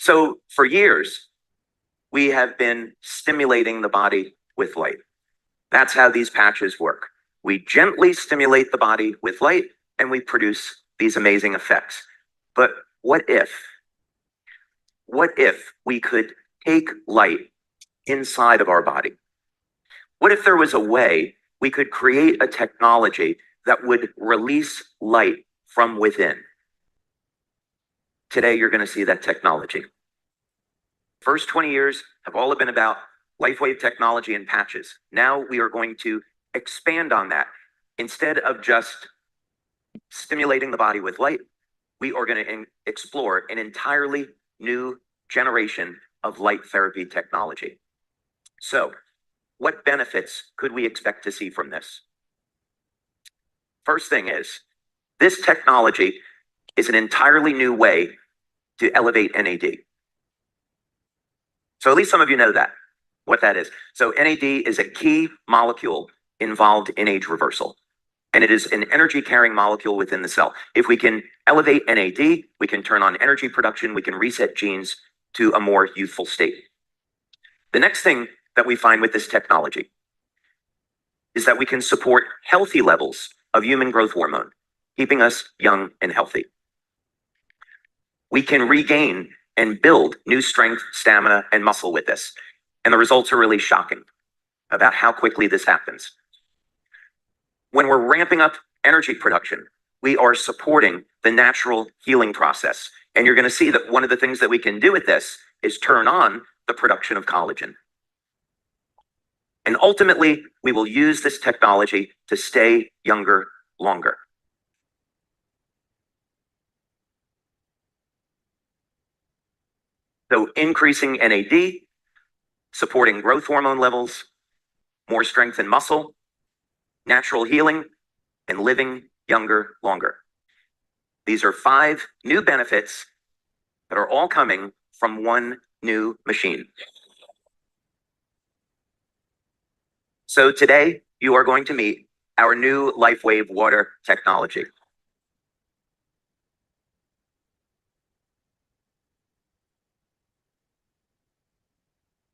So for years, we have been stimulating the body with light. That's how these patches work. We gently stimulate the body with light and we produce these amazing effects. But what if we could take light inside of our body? What if there was a way we could create a technology that would release light from within? Today, you're going to see that technology. First 20 years have all been about LifeWave technology and patches. Now we are going to expand on that. Instead of just stimulating the body with light, we are going to explore an entirely new generation of light therapy technology. So, what benefits could we expect to see from this? First thing is, this technology is an entirely new way to elevate NAD. So at least some of you know that, what that is. So NAD is a key molecule involved in age reversal, and it is an energy-carrying molecule within the cell. If we can elevate NAD, we can turn on energy production, we can reset genes to a more youthful state. The next thing that we find with this technology is that we can support healthy levels of human growth hormone, keeping us young and healthy. We can regain and build new strength, stamina, and muscle with this. And the results are really shocking about how quickly this happens. When we're ramping up energy production, we are supporting the natural healing process. And you're going to see that one of the things that we can do with this is turn on the production of collagen. And ultimately, we will use this technology to stay younger longer. So increasing NAD, supporting growth hormone levels, more strength and muscle, natural healing, and living younger longer. These are 5 new benefits that are all coming from one new machine. So today, you are going to meet our new LifeWave water technology.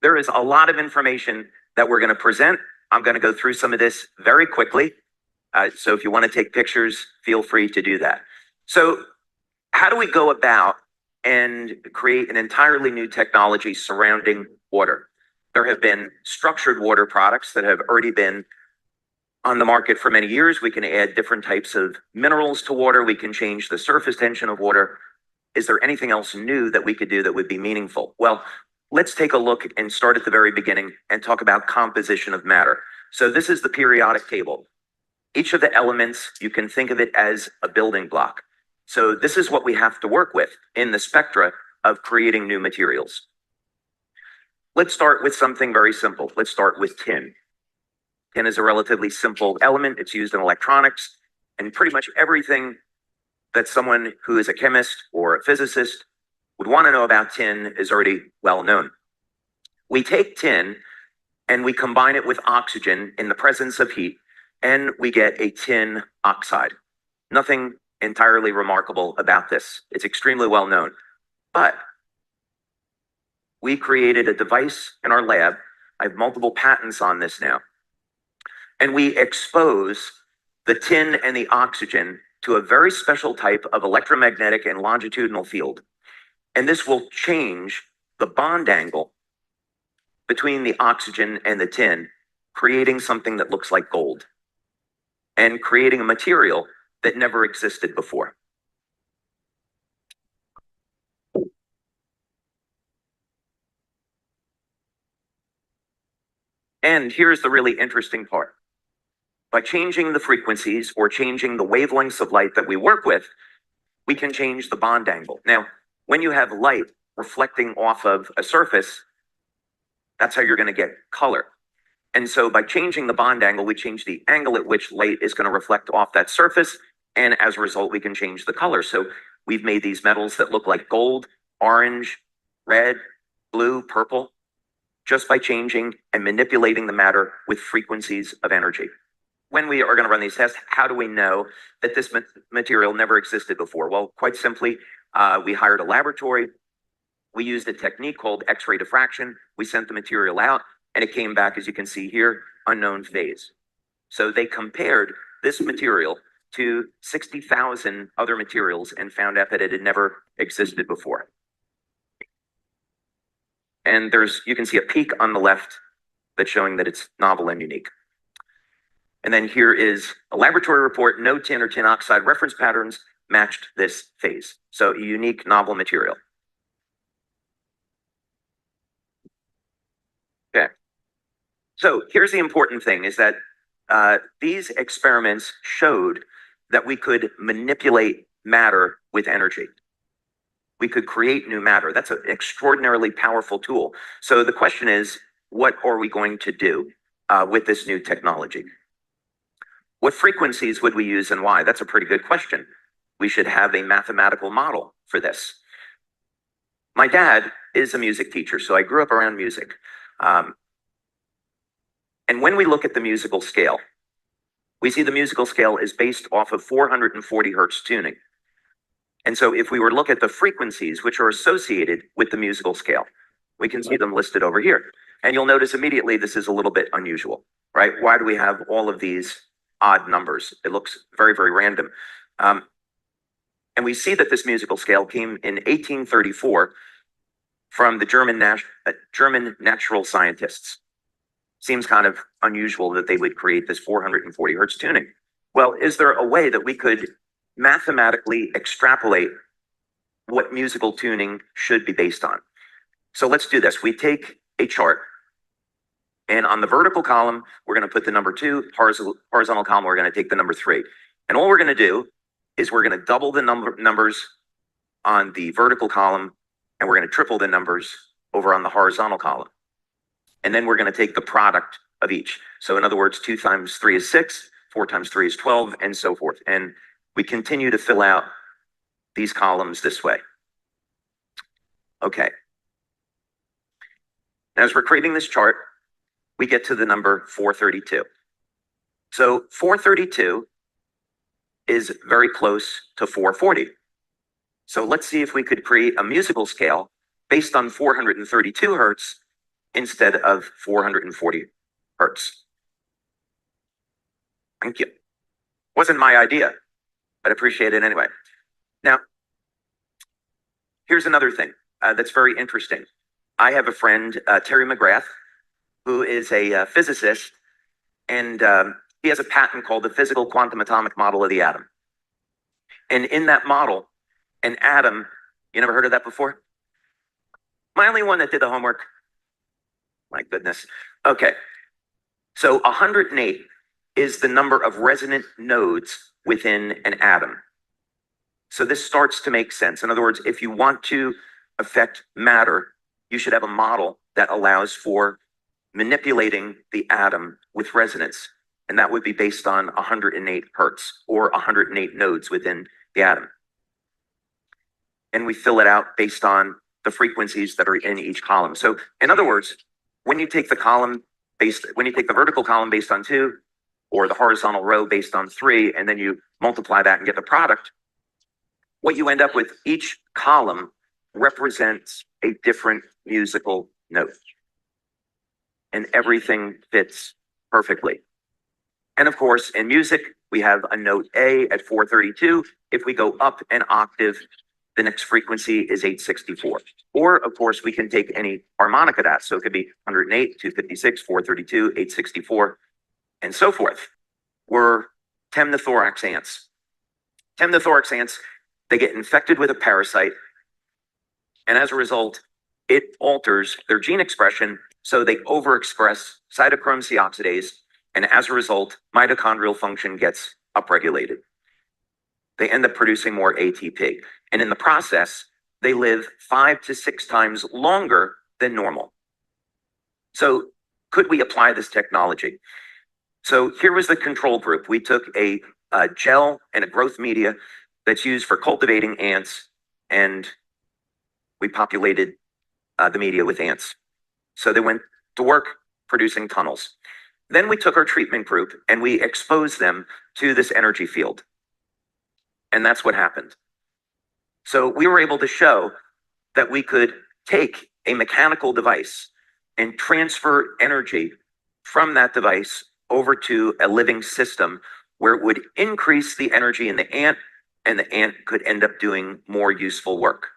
There is a lot of information that we're going to present. I'm going to go through some of this very quickly. So if you want to take pictures, feel free to do that. So how do we go about and create an entirely new technology surrounding water? There have been structured water products that have already been on the market for many years. We can add different types of minerals to water. We can change the surface tension of water. Is there anything else new that we could do that would be meaningful? Well, let's take a look and start at the very beginning and talk about composition of matter. So this is the periodic table. Each of the elements, you can think of it as a building block. So this is what we have to work with in the spectra of creating new materials. Let's start with something very simple. Let's start with tin. Tin is a relatively simple element. It's used in electronics, and pretty much everything that someone who is a chemist or a physicist would want to know about tin is already well known. We take tin and we combine it with oxygen in the presence of heat, and we get a tin oxide. Nothing entirely remarkable about this. It's extremely well known. But we created a device in our lab. I have multiple patents on this now. And we expose the tin and the oxygen to a very special type of electromagnetic and longitudinal field. And this will change the bond angle between the oxygen and the tin, creating something that looks like gold and creating a material that never existed before. And here's the really interesting part. By changing the frequencies or changing the wavelengths of light that we work with, we can change the bond angle. Now, when you have light reflecting off of a surface, that's how you're going to get color. And so by changing the bond angle, we change the angle at which light is going to reflect off that surface. And as a result, we can change the color. So we've made these metals that look like gold, orange, red, blue, purple, just by changing and manipulating the matter with frequencies of energy. When we are going to run these tests, how do we know that this material never existed before? Well, quite simply, we hired a laboratory. We used a technique called X-ray diffraction. We sent the material out, and it came back, as you can see here, unknown phase. So they compared this material to 60,000 other materials and found out that it had never existed before. And you can see a peak on the left that's showing that it's novel and unique. And then here is a laboratory report. No tin or tin oxide reference patterns matched this phase. So a unique novel material. Okay. So here's the important thing is that these experiments showed that we could manipulate matter with energy. We could create new matter. That's an extraordinarily powerful tool. So the question is, what are we going to do with this new technology? What frequencies would we use and why? That's a pretty good question. We should have a mathematical model for this. My dad is a music teacher, so I grew up around music. And when we look at the musical scale, we see the musical scale is based off of 440 hertz tuning. And so if we were to look at the frequencies which are associated with the musical scale, we can see them listed over here. And you'll notice immediately this is a little bit unusual, right? Why do we have all of these odd numbers? It looks very, very random. And we see that this musical scale came in 1834 from the German natural scientists. Seems kind of unusual that they would create this 440 hertz tuning. Well, is there a way that we could mathematically extrapolate what musical tuning should be based on? So let's do this. We take a chart, and on the vertical column, we're going to put the number 2, horizontal column, we're going to take the number 3. And all we're going to do is we're going to double the numbers on the vertical column, and we're going to triple the numbers over on the horizontal column. And then we're going to take the product of each. So in other words, 2 times 3 is 6, 4 times 3 is 12, and so forth. And we continue to fill out these columns this way. Okay. Now, as we're creating this chart, we get to the number 432. So 432 is very close to 440. So let's see if we could create a musical scale based on 432 hertz instead of 440 hertz. Thank you. Wasn't my idea, but appreciate it anyway. Now, here's another thing that's very interesting. I have a friend, Terry McGrath, who is a physicist, and he has a patent called the physical quantum atomic model of the atom. And in that model, an atom, you never heard of that before? Am I the only one that did the homework? My goodness. Okay. So 108 is the number of resonant nodes within an atom. So this starts to make sense. In other words, if you want to affect matter, you should have a model that allows for manipulating the atom with resonance. And that would be based on 108 hertz or 108 nodes within the atom. And we fill it out based on the frequencies that are in each column. So in other words, when you take the vertical column based on 2 or the horizontal row based on 3, and then you multiply that and get the product, what you end up with, each column represents a different musical note. And everything fits perfectly. And of course, in music, we have a note A at 432. If we go up an octave, the next frequency is 864. Or, of course, we can take any harmonic of that. So it could be 108, 256, 432, 864, and so forth. We're temnothorax ants. Temnothorax ants, they get infected with a parasite. And as a result, it alters their gene expression. So they overexpress cytochrome C oxidase. And as a result, mitochondrial function gets upregulated. They end up producing more ATP. And in the process, they live 5 to 6 times longer than normal. So could we apply this technology? So here was the control group. We took a gel and a growth media that's used for cultivating ants, and we populated the media with ants. So they went to work producing tunnels. Then we took our treatment group and we exposed them to this energy field. And that's what happened. So we were able to show that we could take a mechanical device and transfer energy from that device over to a living system where it would increase the energy in the ant, and the ant could end up doing more useful work.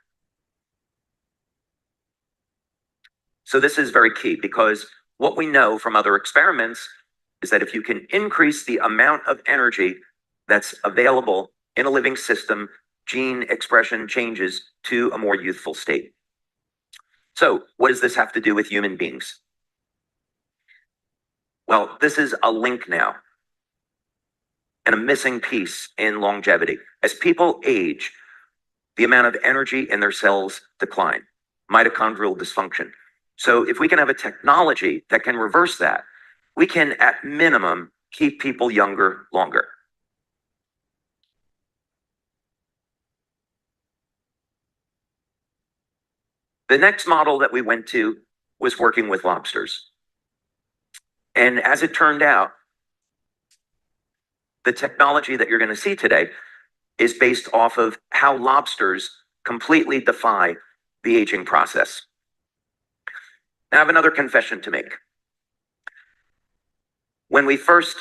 So this is very key, because what we know from other experiments is that if you can increase the amount of energy that's available in a living system, gene expression changes to a more youthful state. So what does this have to do with human beings? Well, this is a link now and a missing piece in longevity. As people age, the amount of energy in their cells decline, mitochondrial dysfunction. So if we can have a technology that can reverse that, we can at minimum keep people younger longer. The next model that we went to was working with lobsters. And as it turned out, the technology that you're going to see today is based off of how lobsters completely defy the aging process. Now, I have another confession to make. When we first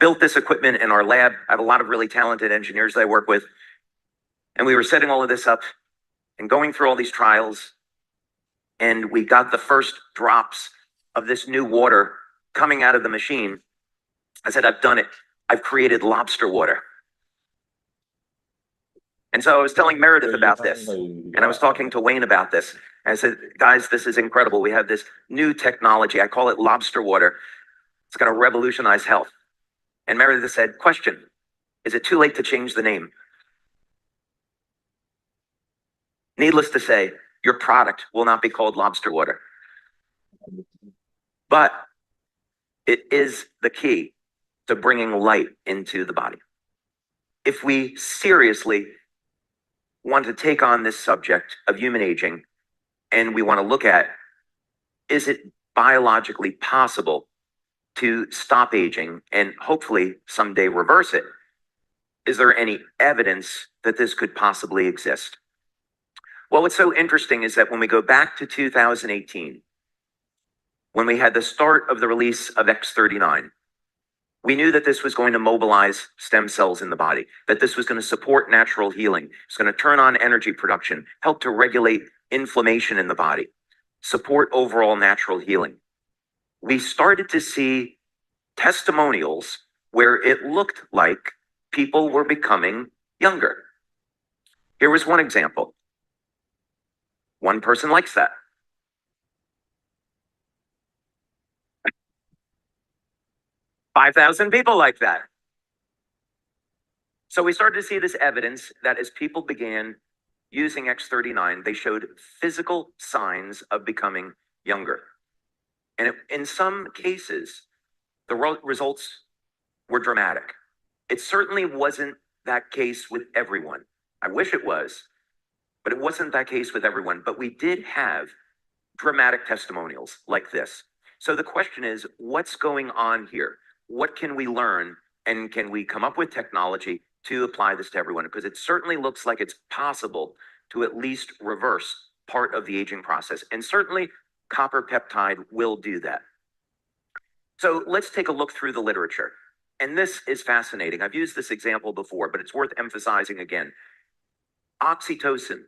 built this equipment in our lab, I have a lot of really talented engineers that I work with, and we were setting all of this up and going through all these trials, and we got the first drops of this new water coming out of the machine. I said, I've done it. I've created lobster water. And so I was telling Meredith about this, and I was talking to Wayne about this. And I said, guys, this is incredible. We have this new technology. I call it lobster water. It's going to revolutionize health. And Meredith said, question, is it too late to change the name? Needless to say, your product will not be called lobster water. But it is the key to bringing light into the body. If we seriously want to take on this subject of human aging, and we want to look at, is it biologically possible to stop aging and hopefully someday reverse it? Is there any evidence that this could possibly exist? Well, what's so interesting is that when we go back to 2018, when we had the start of the release of X39, we knew that this was going to mobilize stem cells in the body, that this was going to support natural healing. It's going to turn on energy production, help to regulate inflammation in the body, support overall natural healing. We started to see testimonials where it looked like people were becoming younger. Here was one example. One person likes that. 5,000 people like that. So we started to see this evidence that as people began using X39, they showed physical signs of becoming younger. And in some cases, the results were dramatic. It certainly wasn't that case with everyone. I wish it was, but it wasn't that case with everyone. But we did have dramatic testimonials like this. So the question is, what's going on here? What can we learn? And can we come up with technology to apply this to everyone? Because it certainly looks like it's possible to at least reverse part of the aging process. And certainly copper peptide will do that. So let's take a look through the literature. And this is fascinating. I've used this example before, but it's worth emphasizing again. Oxytocin.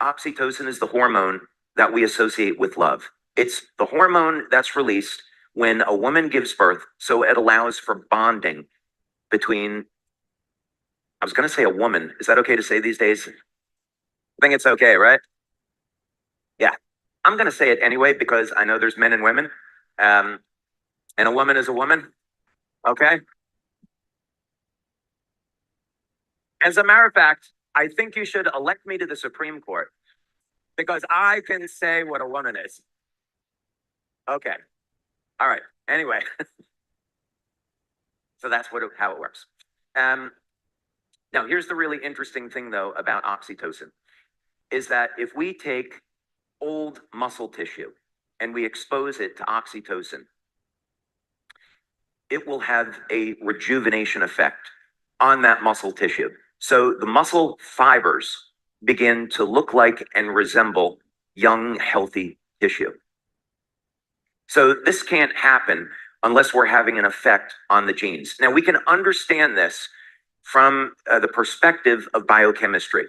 Oxytocin is the hormone that we associate with love. It's the hormone that's released when a woman gives birth, so it allows for bonding between, I was going to say a woman. Is that okay to say these days? I think it's okay, right? Yeah. I'm going to say it anyway because I know there's men and women. And a woman is a woman. Okay? As a matter of fact, I think you should elect me to the Supreme Court because I can say what a woman is. Okay. All right. Anyway. So that's how it works. Now, here's the really interesting thing, though, about oxytocin, is that if we take old muscle tissue and we expose it to oxytocin, it will have a rejuvenation effect on that muscle tissue. So the muscle fibers begin to look like and resemble young, healthy tissue. So this can't happen unless we're having an effect on the genes. Now, we can understand this from the perspective of biochemistry.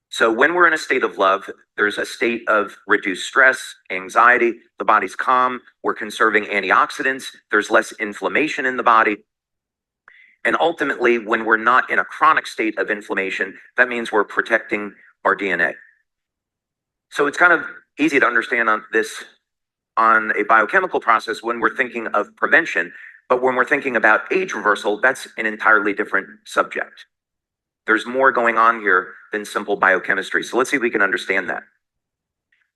So when we're in a state of love, there's a state of reduced stress, anxiety, the body's calm, we're conserving antioxidants, there's less inflammation in the body. And ultimately, when we're not in a chronic state of inflammation, that means we're protecting our DNA. So it's kind of easy to understand on a biochemical process when we're thinking of prevention, but when we're thinking about age reversal, that's an entirely different subject. There's more going on here than simple biochemistry. So let's see if we can understand that.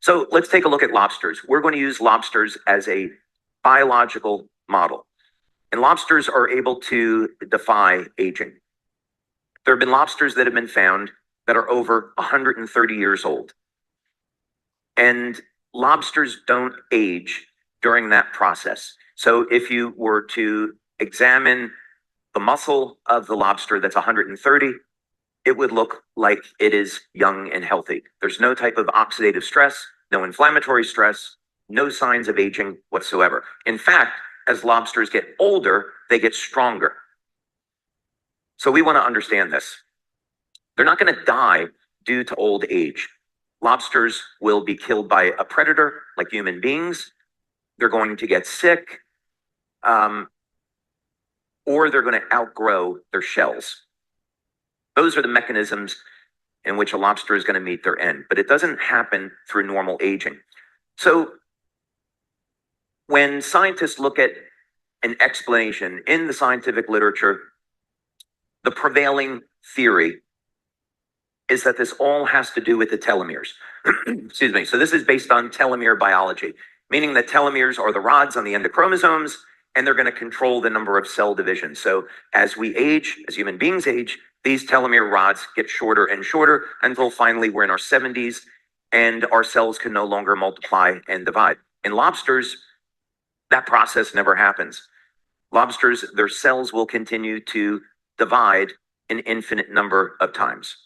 So let's take a look at lobsters. We're going to use lobsters as a biological model. And lobsters are able to defy aging. There have been lobsters that have been found that are over 130 years old. And lobsters don't age during that process. So if you were to examine the muscle of the lobster that's 130, it would look like it is young and healthy. There's no type of oxidative stress, no inflammatory stress, no signs of aging whatsoever. In fact, as lobsters get older, they get stronger. So we want to understand this. They're not going to die due to old age. Lobsters will be killed by a predator like human beings. They're going to get sick, or they're going to outgrow their shells. Those are the mechanisms in which a lobster is going to meet their end, but it doesn't happen through normal aging. So when scientists look at an explanation in the scientific literature, the prevailing theory is that this all has to do with the telomeres. Excuse me. So this is based on telomere biology, meaning that telomeres are the rods on the end of chromosomes, and they're going to control the number of cell divisions. So as we age, as human beings age, these telomere rods get shorter and shorter until finally we're in our 70s and our cells can no longer multiply and divide. In lobsters, that process never happens. Lobsters, their cells will continue to divide an infinite number of times.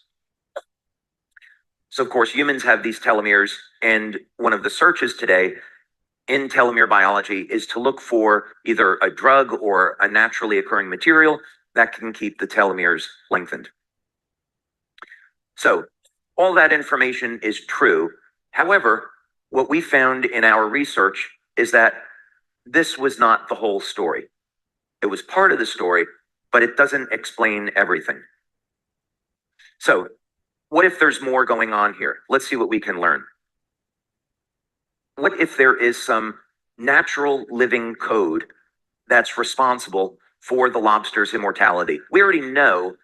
So of course, humans have these telomeres, and one of the searches today in telomere biology is to look for either a drug or a naturally occurring material that can keep the telomeres lengthened. So all that information is true. However, what we found in our research is that this was not the whole story. It was part of the story, but it doesn't explain everything. So what if there's more going on here? Let's see what we can learn. What if there is some natural living code that's responsible for the lobster's immortality? We already know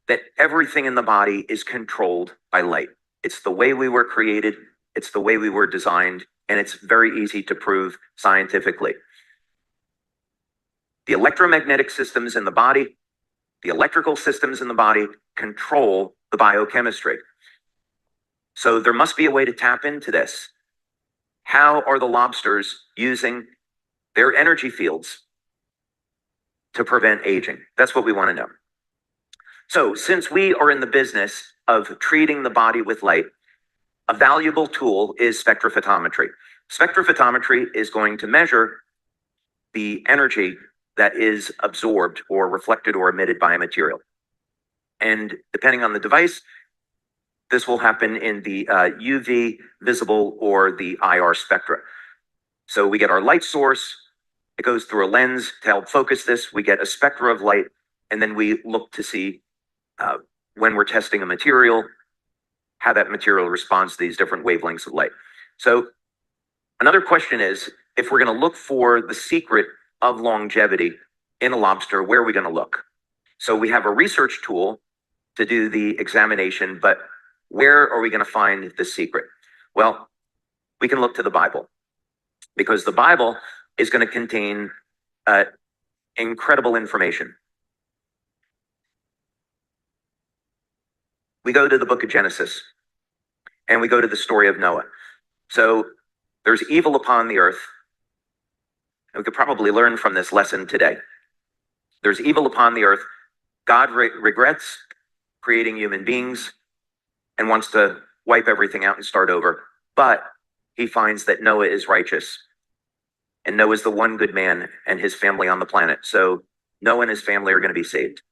that everything in the body is controlled by light. It's the way we were created, it's the way we were designed, and it's very easy to prove scientifically. The electromagnetic systems in the body, the electrical systems in the body control the biochemistry. So there must be a way to tap into this. How are the lobsters using their energy fields to prevent aging? That's what we want to know. So since we are in the business of treating the body with light, a valuable tool is spectrophotometry. Spectrophotometry is going to measure the energy that is absorbed or reflected or emitted by a material. And depending on the device, this will happen in the UV, visible, or the IR spectra. So we get our light source, it goes through a lens to help focus this, we get a spectra of light, and then we look to see when we're testing a material, how that material responds to these different wavelengths of light. So another question is, if we're going to look for the secret of longevity in a lobster, where are we going to look? So we have a research tool to do the examination, but where are we going to find the secret? Well, we can look to the Bible, because the Bible is going to contain incredible information. We go to the book of Genesis, and we go to the story of Noah. So there's evil upon the earth. And we could probably learn from this lesson today. There's evil upon the earth. God regrets creating human beings and wants to wipe everything out and start over. But he finds that Noah is righteous. And Noah is the one good man and his family on the planet. So Noah and his family are going to be saved.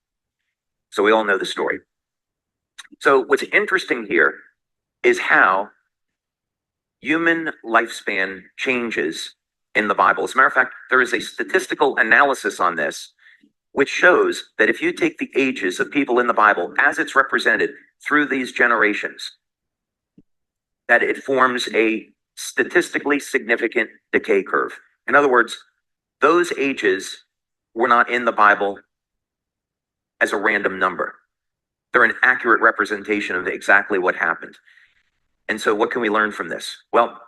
So we all know the story. So what's interesting here is how human lifespan changes in the Bible. As a matter of fact, there is a statistical analysis on this, which shows that if you take the ages of people in the Bible as it's represented through these generations, that it forms a statistically significant decay curve. In other words, those ages were not in the Bible as a random number. They're an accurate representation of exactly what happened. And so what can we learn from this? Well,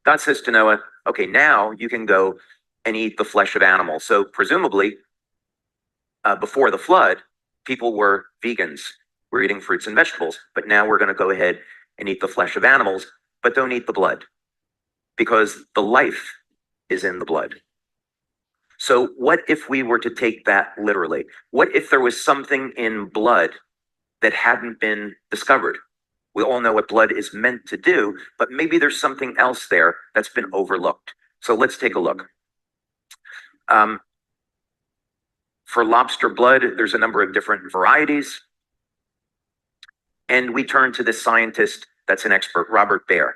God says to Noah, okay, now you can go and eat the flesh of animals. So presumably, before the flood, people were vegans. We're eating fruits and vegetables. But now we're going to go ahead and eat the flesh of animals, but don't eat the blood, because the life is in the blood. So what if we were to take that literally? What if there was something in blood that hadn't been discovered? We all know what blood is meant to do, but maybe there's something else there that's been overlooked. So let's take a look. For lobster blood, there's a number of different varieties. And we turn to this scientist that's an expert, Robert Baer.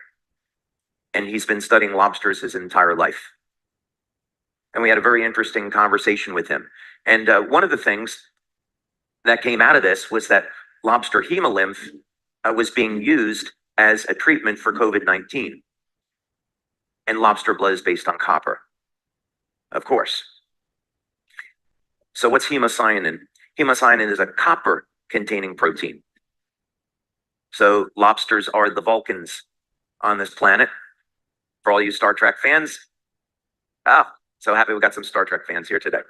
And he's been studying lobsters his entire life. And we had a very interesting conversation with him. And one of the things that came out of this was that lobster hemolymph was being used as a treatment for COVID-19. And lobster blood is based on copper, of course. So what's hemocyanin? Hemocyanin is a copper-containing protein. So lobsters are the Vulcans on this planet. For all you Star Trek fans, so happy we got some Star Trek fans here today.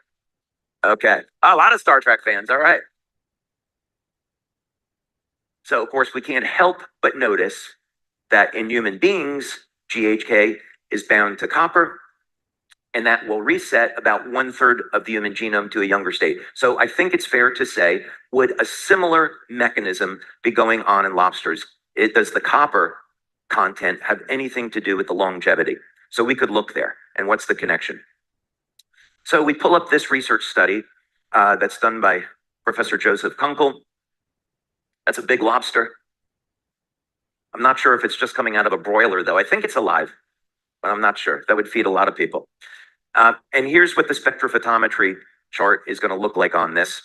Okay, a lot of Star Trek fans, all right. So, of course, we can't help but notice that in human beings, GHK is bound to copper, and that will reset about 1/3 of the human genome to a younger state. So I think it's fair to say, would a similar mechanism be going on in lobsters? Does the copper content have anything to do with the longevity? So we could look there. And what's the connection? So we pull up this research study that's done by Professor Joseph Kunkel. That's a big lobster. I'm not sure if it's just coming out of a broiler, though. I think it's alive, but I'm not sure. That would feed a lot of people. And here's what the spectrophotometry chart is going to look like on this.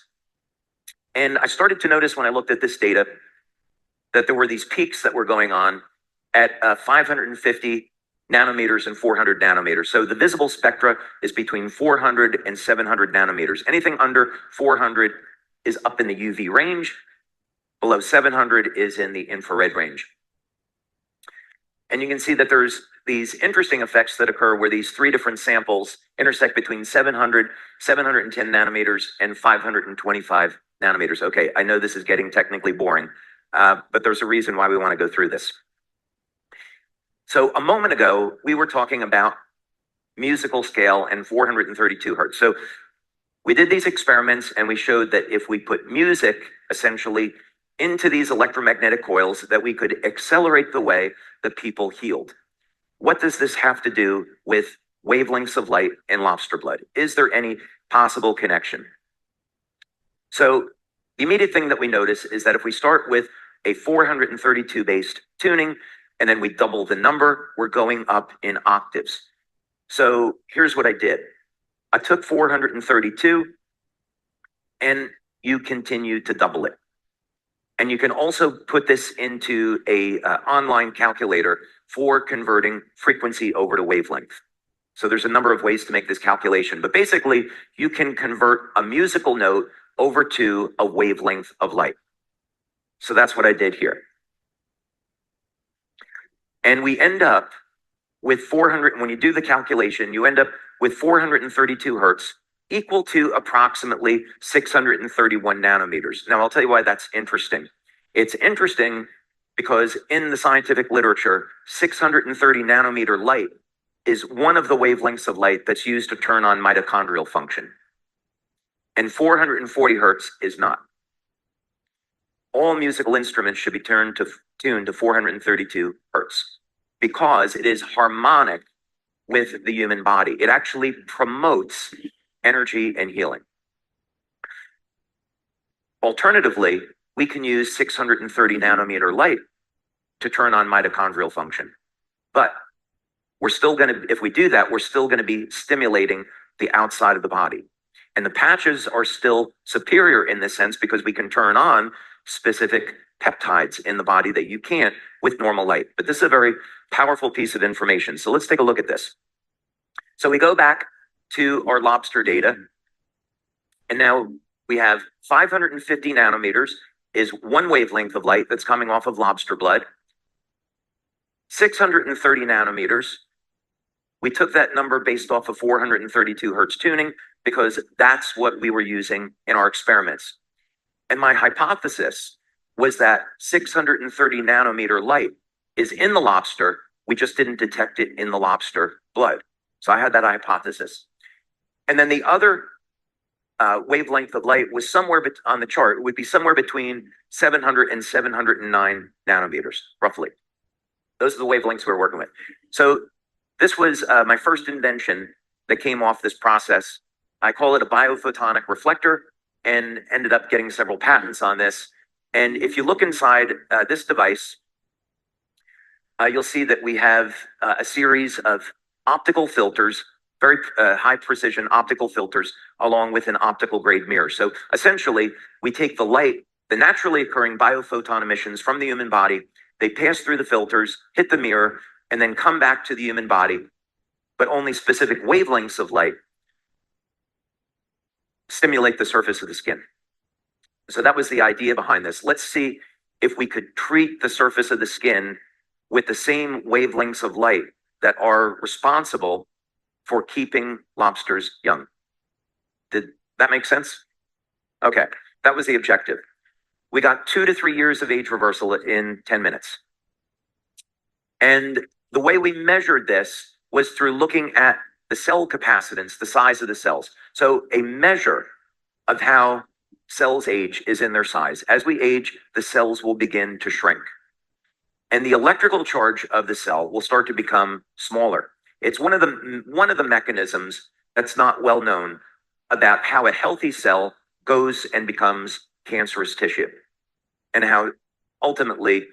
And I started to notice when I looked at this data that there were these peaks that were going on at 550 nanometers and 400 nanometers. So the visible spectra is between 400 and 700 nanometers. Anything under 400 is up in the UV range. Below 700 is in the infrared range. And you can see that there's these interesting effects that occur where these three different samples intersect between 700, 710 nanometers, and 525 nanometers. Okay, I know this is getting technically boring, but there's a reason why we want to go through this. So a moment ago, we were talking about musical scale and 432 hertz. So we did these experiments and we showed that if we put music essentially into these electromagnetic coils, that we could accelerate the way that people healed. What does this have to do with wavelengths of light and lobster blood? Is there any possible connection? So the immediate thing that we notice is that if we start with a 432 based tuning, and then we double the number, we're going up in octaves. So here's what I did. I took 432 and you continue to double it. And you can also put this into a online calculator for converting frequency over to wavelength. So there's a number of ways to make this calculation, but basically you can convert a musical note over to a wavelength of light. So that's what I did here. And we end up with 400, when you do the calculation, you end up with 432 hertz, equal to approximately 631 nanometers. Now, I'll tell you why that's interesting. It's interesting because in the scientific literature, 630 nanometer light is one of the wavelengths of light that's used to turn on mitochondrial function. And 440 hertz is not. All musical instruments should be tuned to 432 hertz. because it is harmonic with the human body. It actually promotes energy and healing. Alternatively, we can use 630 nanometer light to turn on mitochondrial function. But we're still going to, if we do that, we're still going to be stimulating the outside of the body. And the patches are still superior in this sense because we can turn on specific peptides in the body that you can't with normal light. But this is a very powerful piece of information. So let's take a look at this. So we go back to our lobster data, and now we have 550 nanometers is one wavelength of light that's coming off of lobster blood. 630 nanometers, we took that number based off of 432 hertz tuning because that's what we were using in our experiments. And my hypothesis was that 630 nanometer light is in the lobster. We just didn't detect it in the lobster blood. So I had that hypothesis. And then the other wavelength of light was somewhere on the chart, would be somewhere between 700 and 709 nanometers, roughly. Those are the wavelengths we're working with. So this was my first invention that came off this process. I call it a biophotonic reflector and ended up getting several patents on this. And if you look inside this device, you'll see that we have a series of optical filters, very high precision optical filters, along with an optical grade mirror. So essentially, we take the light, the naturally occurring biophoton emissions from the human body, they pass through the filters, hit the mirror, and then come back to the human body, but only specific wavelengths of light stimulate the surface of the skin. So that was the idea behind this. Let's see if we could treat the surface of the skin with the same wavelengths of light that are responsible for keeping lobsters young. Did that make sense? Okay, that was the objective. We got 2 to 3 years of age reversal in 10 minutes. And the way we measured this was through looking at the cell capacitance, the size of the cells. So a measure of how cells age is in their size. As we age, the cells will begin to shrink. And the electrical charge of the cell will start to become smaller. It's one of the mechanisms that's not well known about how a healthy cell goes and becomes cancerous tissue, and how ultimately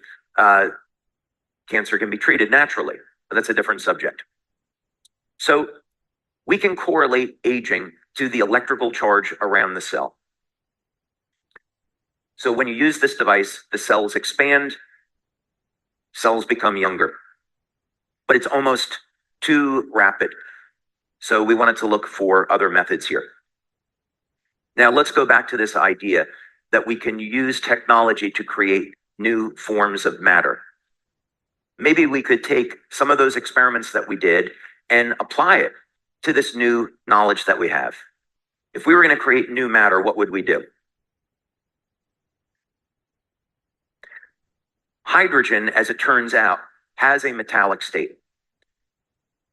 cancer can be treated naturally. But that's a different subject. So we can correlate aging to the electrical charge around the cell. So when you use this device, the cells expand, cells become younger, but it's almost too rapid. So we wanted to look for other methods here. Now let's go back to this idea that we can use technology to create new forms of matter. Maybe we could take some of those experiments that we did and apply it to this new knowledge that we have. If we were going to create new matter, what would we do? Hydrogen, as it turns out, has a metallic state.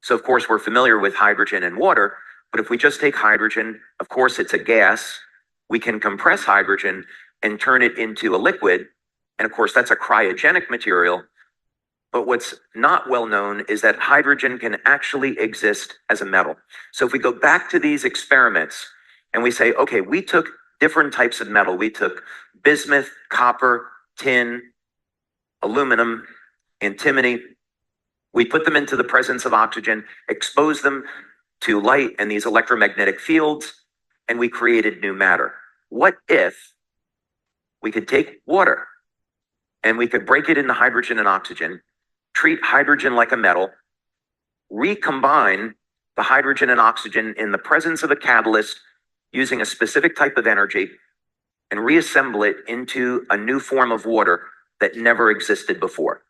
So of course, we're familiar with hydrogen and water, but if we just take hydrogen, of course, it's a gas. We can compress hydrogen and turn it into a liquid. And of course, that's a cryogenic material. But what's not well known is that hydrogen can actually exist as a metal. So if we go back to these experiments and we say, okay, we took different types of metal. We took bismuth, copper, tin, aluminum, antimony. We put them into the presence of oxygen, exposed them to light and these electromagnetic fields, and we created new matter. What if we could take water and we could break it into hydrogen and oxygen, treat hydrogen like a metal, recombine the hydrogen and oxygen in the presence of a catalyst using a specific type of energy, and reassemble it into a new form of water that never existed before?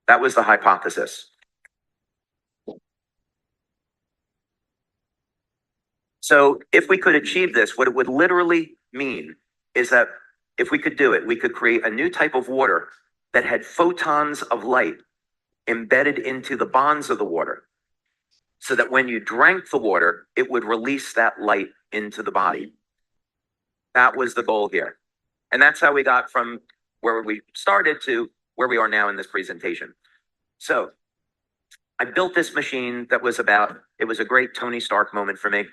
That was the hypothesis. So if we could achieve this, what it would literally mean is that if we could do it, we could create a new type of water that had photons of light embedded into the bonds of the water, so that when you drank the water, it would release that light into the body. That was the goal here. And that's how we got from where we started to where we are now in this presentation. So I built this machine that was it was a great Tony Stark moment for me.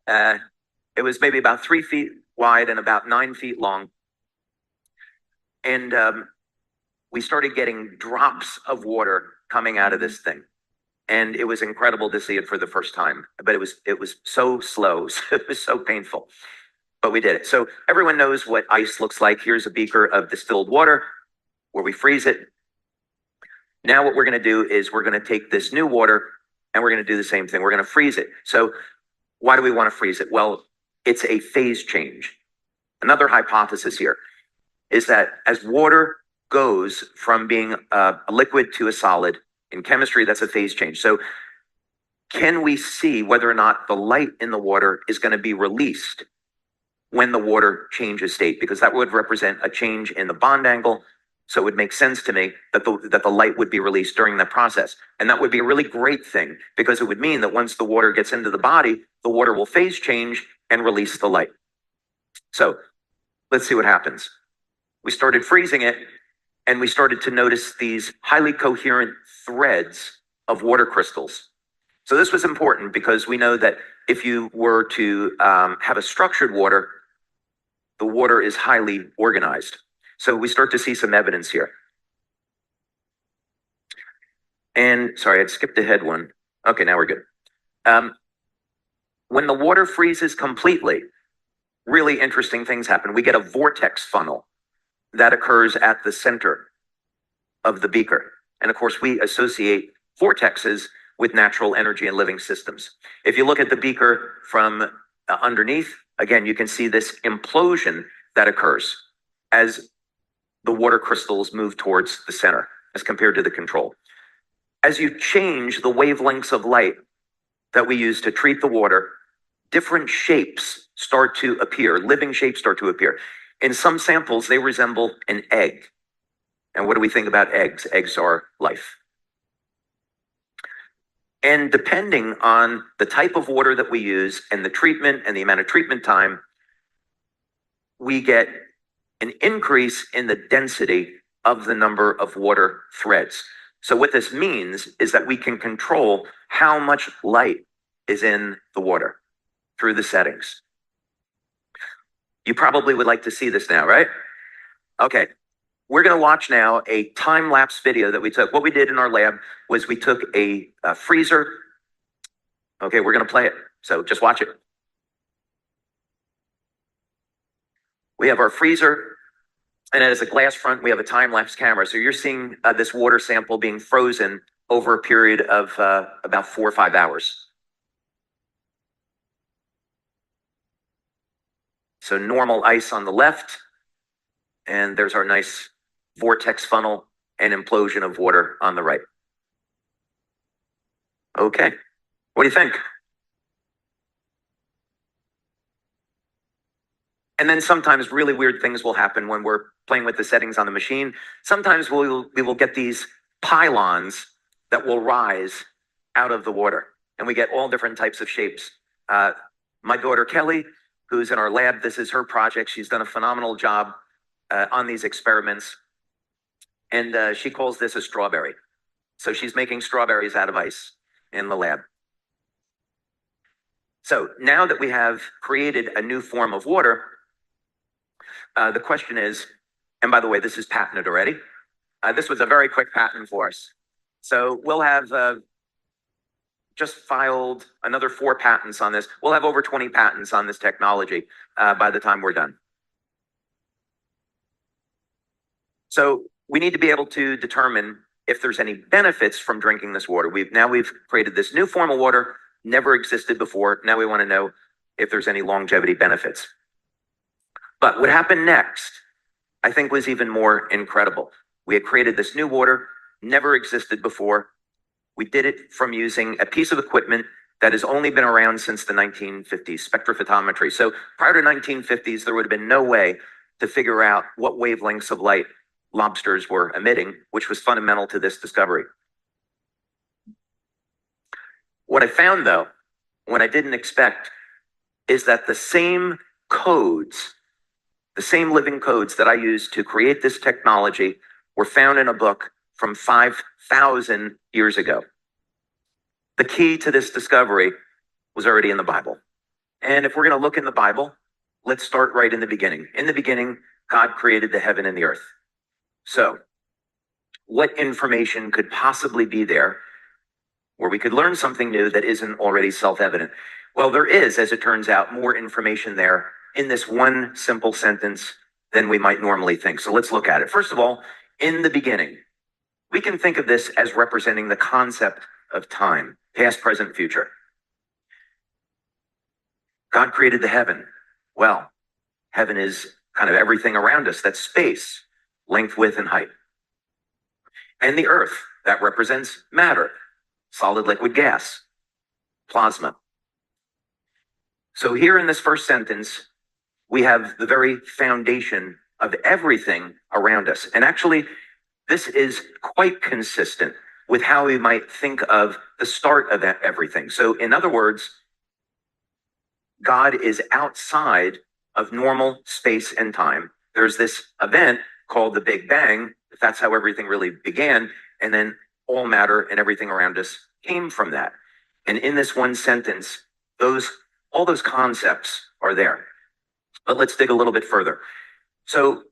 It was maybe about 3 feet wide and about 9 feet long. And we started getting drops of water coming out of this thing. And it was incredible to see it for the first time. But it was so slow, it was so painful. But we did it. So everyone knows what ice looks like. Here's a beaker of distilled water where we freeze it. Now what we're going to do is we're going to take this new water and we're going to do the same thing. We're going to freeze it. So why do we want to freeze it? Well, it's a phase change. Another hypothesis here is that as water goes from being a liquid to a solid, in chemistry, that's a phase change. So can we see whether or not the light in the water is going to be released when the water changes state? Because that would represent a change in the bond angle. So it would make sense to me that the light would be released during that process. And that would be a really great thing because it would mean that once the water gets into the body, the water will phase change and release the light. So let's see what happens. We started freezing it and we started to notice these highly coherent threads of water crystals. So this was important because we know that if you were to have a structured water, the water is highly organized. So we start to see some evidence here. And sorry, I'd skipped ahead one. Okay, now we're good. When the water freezes completely, really interesting things happen. We get a vortex funnel that occurs at the center of the beaker. And of course, we associate vortexes with natural energy and living systems. If you look at the beaker from underneath, again, you can see this implosion that occurs as the water crystals move towards the center as compared to the control. As you change the wavelengths of light that we use to treat the water, different shapes start to appear, living shapes start to appear. In some samples, they resemble an egg. And what do we think about eggs? Eggs are life. And depending on the type of water that we use and the treatment and the amount of treatment time, we get an increase in the density of the number of water threads. So what this means is that we can control how much light is in the water through the settings. You probably would like to see this now, right? Okay, we're going to watch now a time-lapse video that we took. What we did in our lab was we took a freezer. Okay, we're going to play it, so just watch it. We have our freezer, and it has a glass front. We have a time-lapse camera. So you're seeing this water sample being frozen over a period of about 4 or 5 hours. So normal ice on the left, and there's our nice vortex funnel and implosion of water on the right. Okay, what do you think? And then sometimes really weird things will happen when we're playing with the settings on the machine. Sometimes we will get these pylons that will rise out of the water, and we get all different types of shapes. My daughter Kelly, who's in our lab, this is her project. She's done a phenomenal job on these experiments, and she calls this a strawberry. So she's making strawberries out of ice in the lab. So now that we have created a new form of water, the question is, and by the way, this is patented already. This was a very quick patent for us. So we'll have just filed another 4 patents on this. We'll have over 20 patents on this technology by the time we're done. So we need to be able to determine if there's any benefits from drinking this water. We've created this new form of water, never existed before. Now we want to know if there's any longevity benefits. But what happened next, I think, was even more incredible. We had created this new water, never existed before. We did it from using a piece of equipment that has only been around since the 1950s, spectrophotometry. So prior to 1950s, there would have been no way to figure out what wavelengths of light lobsters were emitting, which was fundamental to this discovery. What I found, though, what I didn't expect, is that the same codes, the same living codes that I used to create this technology were found in a book from 5,000 years ago. The key to this discovery was already in the Bible. And if we're going to look in the Bible, let's start right in the beginning. In the beginning, God created the heaven and the earth. So, what information could possibly be there where we could learn something new that isn't already self-evident? Well, there is, as it turns out, more information there in this one simple sentence than we might normally think. So let's look at it. First of all, in the beginning, we can think of this as representing the concept of time, past, present, future. God created the heaven. Well, heaven is kind of everything around us. That's space, length, width, and height. And the earth, that represents matter, solid, liquid, gas, plasma. So here in this first sentence, we have the very foundation of everything around us. And actually, this is quite consistent with how we might think of the start of everything. So in other words, God is outside of normal space and time. There's this event called the Big Bang. That's how everything really began. And then all matter and everything around us came from that. And in this one sentence, all those concepts are there. But let's dig a little bit further. So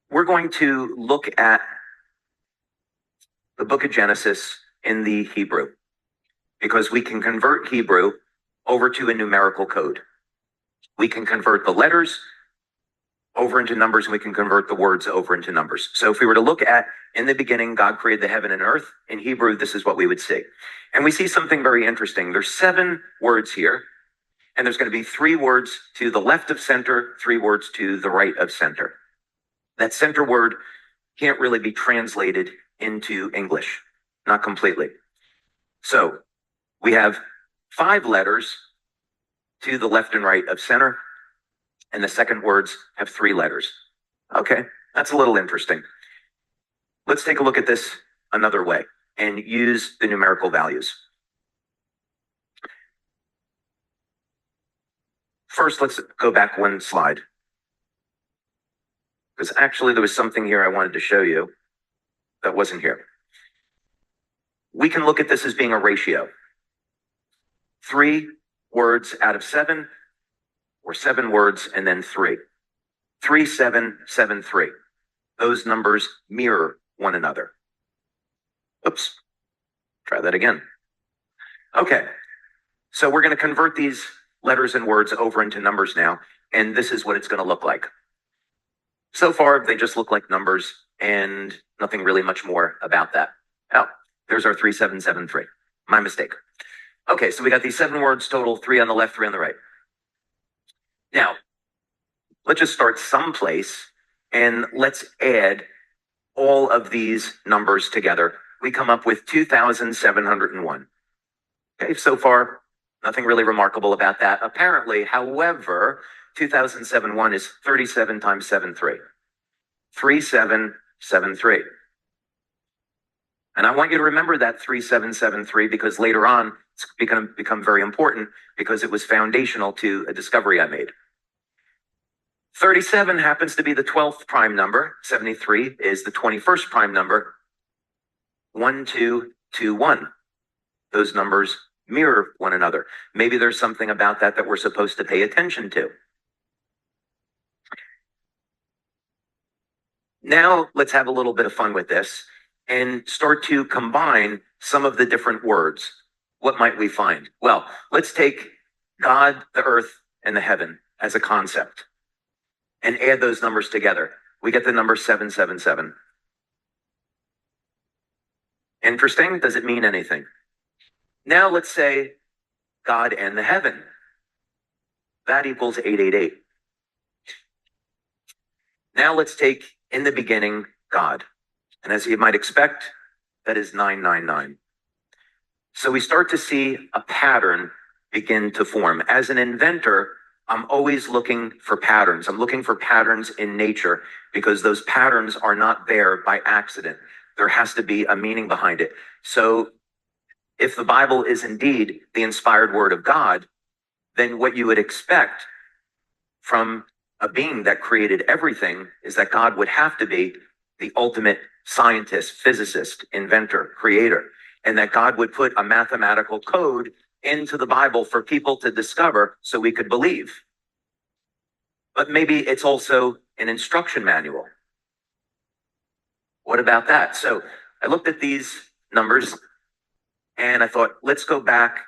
we're going to look at the book of Genesis in the Hebrew, because we can convert Hebrew over to a numerical code. We can convert the letters over into numbers, and we can convert the words over into numbers. So if we were to look at, in the beginning, God created the heaven and earth, in Hebrew, this is what we would see. And we see something very interesting. There's 7 words here, and there's going to be 3 words to the left of center, 3 words to the right of center. That center word can't really be translated into English, not completely. So we have 5 letters to the left and right of center, and the second words have 3 letters. Okay, that's a little interesting. Let's take a look at this another way and use the numerical values. First, let's go back one slide, because actually there was something here I wanted to show you that wasn't here. We can look at this as being a ratio. 3 words out of 7, or 7 words and then 3. 3, 7, 7, 3. Those numbers mirror one another. Oops. Try that again. Okay. So we're going to convert these letters and words over into numbers now, and this is what it's going to look like. So far, they just look like numbers and nothing really much more about that. Oh, there's our 3773. My mistake. Okay, so we got these 7 words total, 3 on the left, 3 on the right. Now, let's just start someplace and let's add all of these numbers together. We come up with 2,701. Okay, so far, nothing really remarkable about that. Apparently, however, 2007-1 is 37 times 73. 3773. And I want you to remember that 3773, because later on it's become very important, because it was foundational to a discovery I made. 37 happens to be the 12th prime number. 73 is the 21st prime number. 1, 2, 2, 1. Those numbers mirror one another. Maybe there's something about that we're supposed to pay attention to. Now let's have a little bit of fun with this and start to combine some of the different words. What might we find? Well, let's take God, the earth, and the heaven as a concept and add those numbers together. We get the number 777. Interesting? Does it mean anything? Now let's say God and the heaven. That equals 888. Now let's take in the beginning God. And as you might expect, that is 999. So we start to see a pattern begin to form. As an inventor, I'm always looking for patterns. I'm looking for patterns in nature, because those patterns are not there by accident. There has to be a meaning behind it. So if the Bible is indeed the inspired word of God, then what you would expect from a being that created everything is that God would have to be the ultimate scientist, physicist, inventor, creator. and that God would put a mathematical code into the Bible for people to discover so we could believe. But maybe it's also an instruction manual. What about that? So I looked at these numbers and I thought, let's go back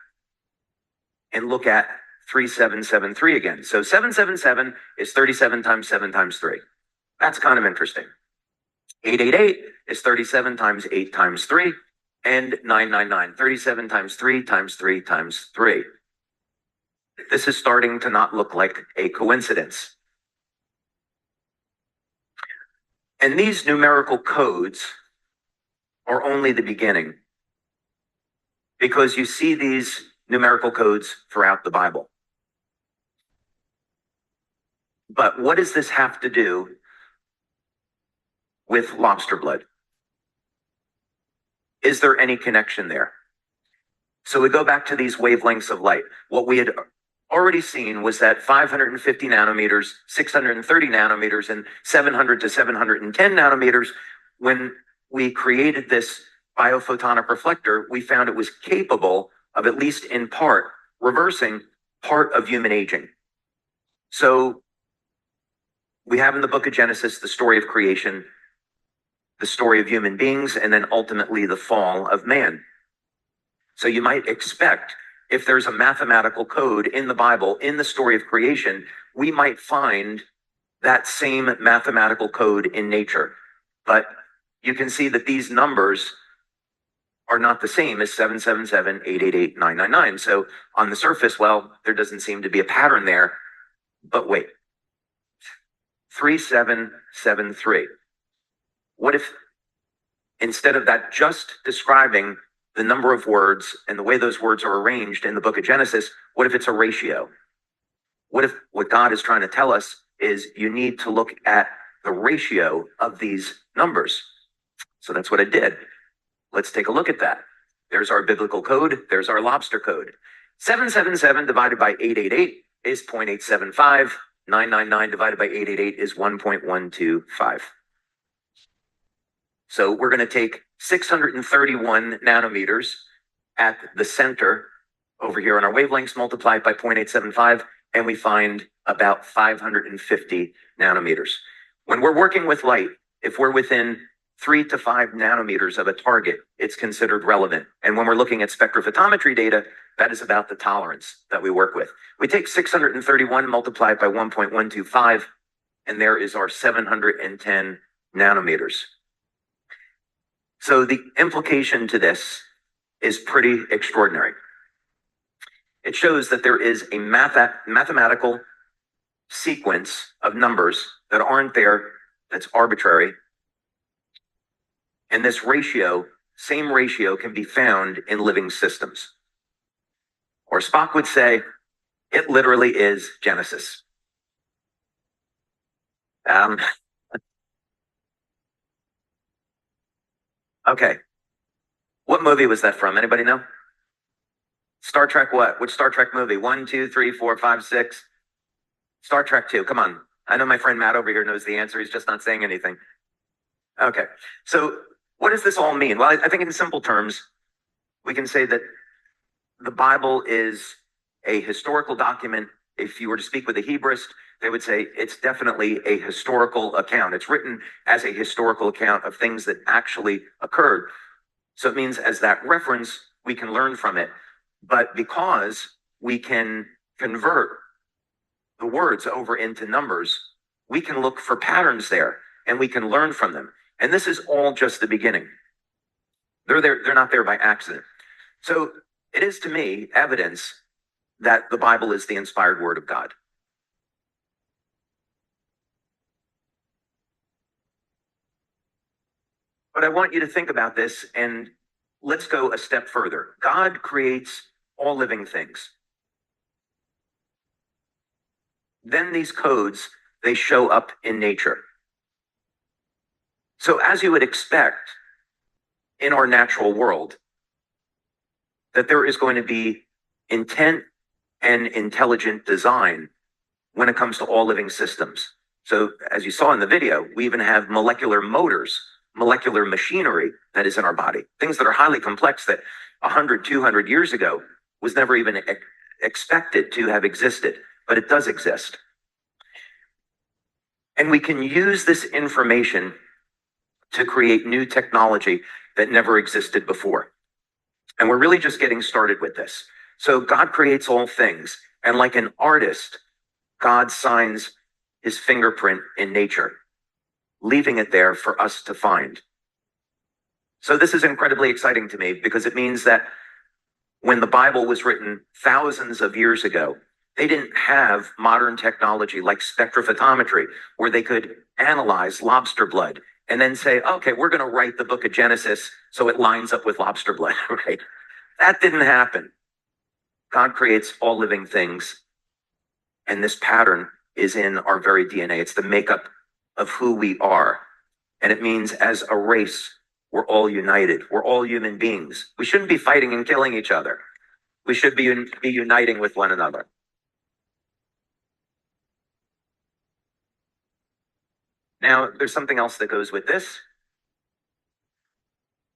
and look at 3773 again. So 777 is 37 times 7 times 3. That's kind of interesting. 888 is 37 times 8 times 3. And 999, 37 times 3 times 3 times 3. This is starting to not look like a coincidence. And these numerical codes are only the beginning, because you see these numerical codes throughout the Bible. But what does this have to do with lobster blood? Is there any connection there? So we go back to these wavelengths of light. What we had already seen was that 550 nanometers, 630 nanometers, and 700 to 710 nanometers, when we created this biophotonic reflector, we found it was capable of, at least in part, reversing part of human aging. So we have in the book of Genesis the story of creation, the story of human beings, and then ultimately the fall of man. So you might expect, if there's a mathematical code in the Bible, in the story of creation, we might find that same mathematical code in nature. But you can see that these numbers are not the same as 777, 888, 999. So on the surface, well, there doesn't seem to be a pattern there. But wait, 3773. What if, instead of that just describing the number of words and the way those words are arranged in the book of Genesis, what if it's a ratio? What if what God is trying to tell us is you need to look at the ratio of these numbers? So that's what I did. Let's take a look at that. There's our biblical code. There's our lobster code. 777 divided by 888 is 0.875. 999 divided by 888 is 1.125. So we're going to take 631 nanometers at the center over here on our wavelengths, multiply it by 0.875, and we find about 550 nanometers. When we're working with light, if we're within 3 to 5 nanometers of a target, it's considered relevant. And when we're looking at spectrophotometry data, that is about the tolerance that we work with. We take 631 multiplied by 1.125, and there is our 710 nanometers. So the implication to this is pretty extraordinary. It shows that there is a mathematical sequence of numbers that aren't there, that's arbitrary. And this ratio, same ratio, can be found in living systems. Or Spock would say, it literally is Genesis. Okay. What movie was that from? Anybody know? Star Trek what? Which Star Trek movie? 1, 2, 3, 4, 5, 6. Star Trek 2. Come on. I know my friend Matt over here knows the answer. He's just not saying anything. Okay. So what does this all mean? Well, I think in simple terms, we can say that the Bible is a historical document. If you were to speak with a Hebraist, they would say it's definitely a historical account. It's written as a historical account of things that actually occurred. So it means as that reference, we can learn from it. But because we can convert the words over into numbers, we can look for patterns there and we can learn from them. And this is all just the beginning. They're not there by accident. So it is, to me, evidence that the Bible is the inspired word of God. But I want you to think about this, and let's go a step further. God creates all living things. Then these codes, they show up in nature. So as you would expect in our natural world, that there is going to be intent and intelligent design when it comes to all living systems. So as you saw in the video, we even have molecular motors. molecular machinery that is in our body, things that are highly complex that 100, 200 years ago was never even expected to have existed, but it does exist. And we can use this information to create new technology that never existed before. And we're really just getting started with this. So God creates all things. And like an artist, God signs his fingerprint in nature, leaving it there for us to find. So this is incredibly exciting to me because it means that when the Bible was written thousands of years ago, they didn't have modern technology like spectrophotometry, where they could analyze lobster blood and then say, okay, we're going to write the book of Genesis so it lines up with lobster blood, right? That didn't happen. God creates all living things, and this pattern is in our very DNA. It's the makeup of who we are. And it means as a race, we're all united. We're all human beings. We shouldn't be fighting and killing each other. We should be uniting with one another. Now, there's something else that goes with this.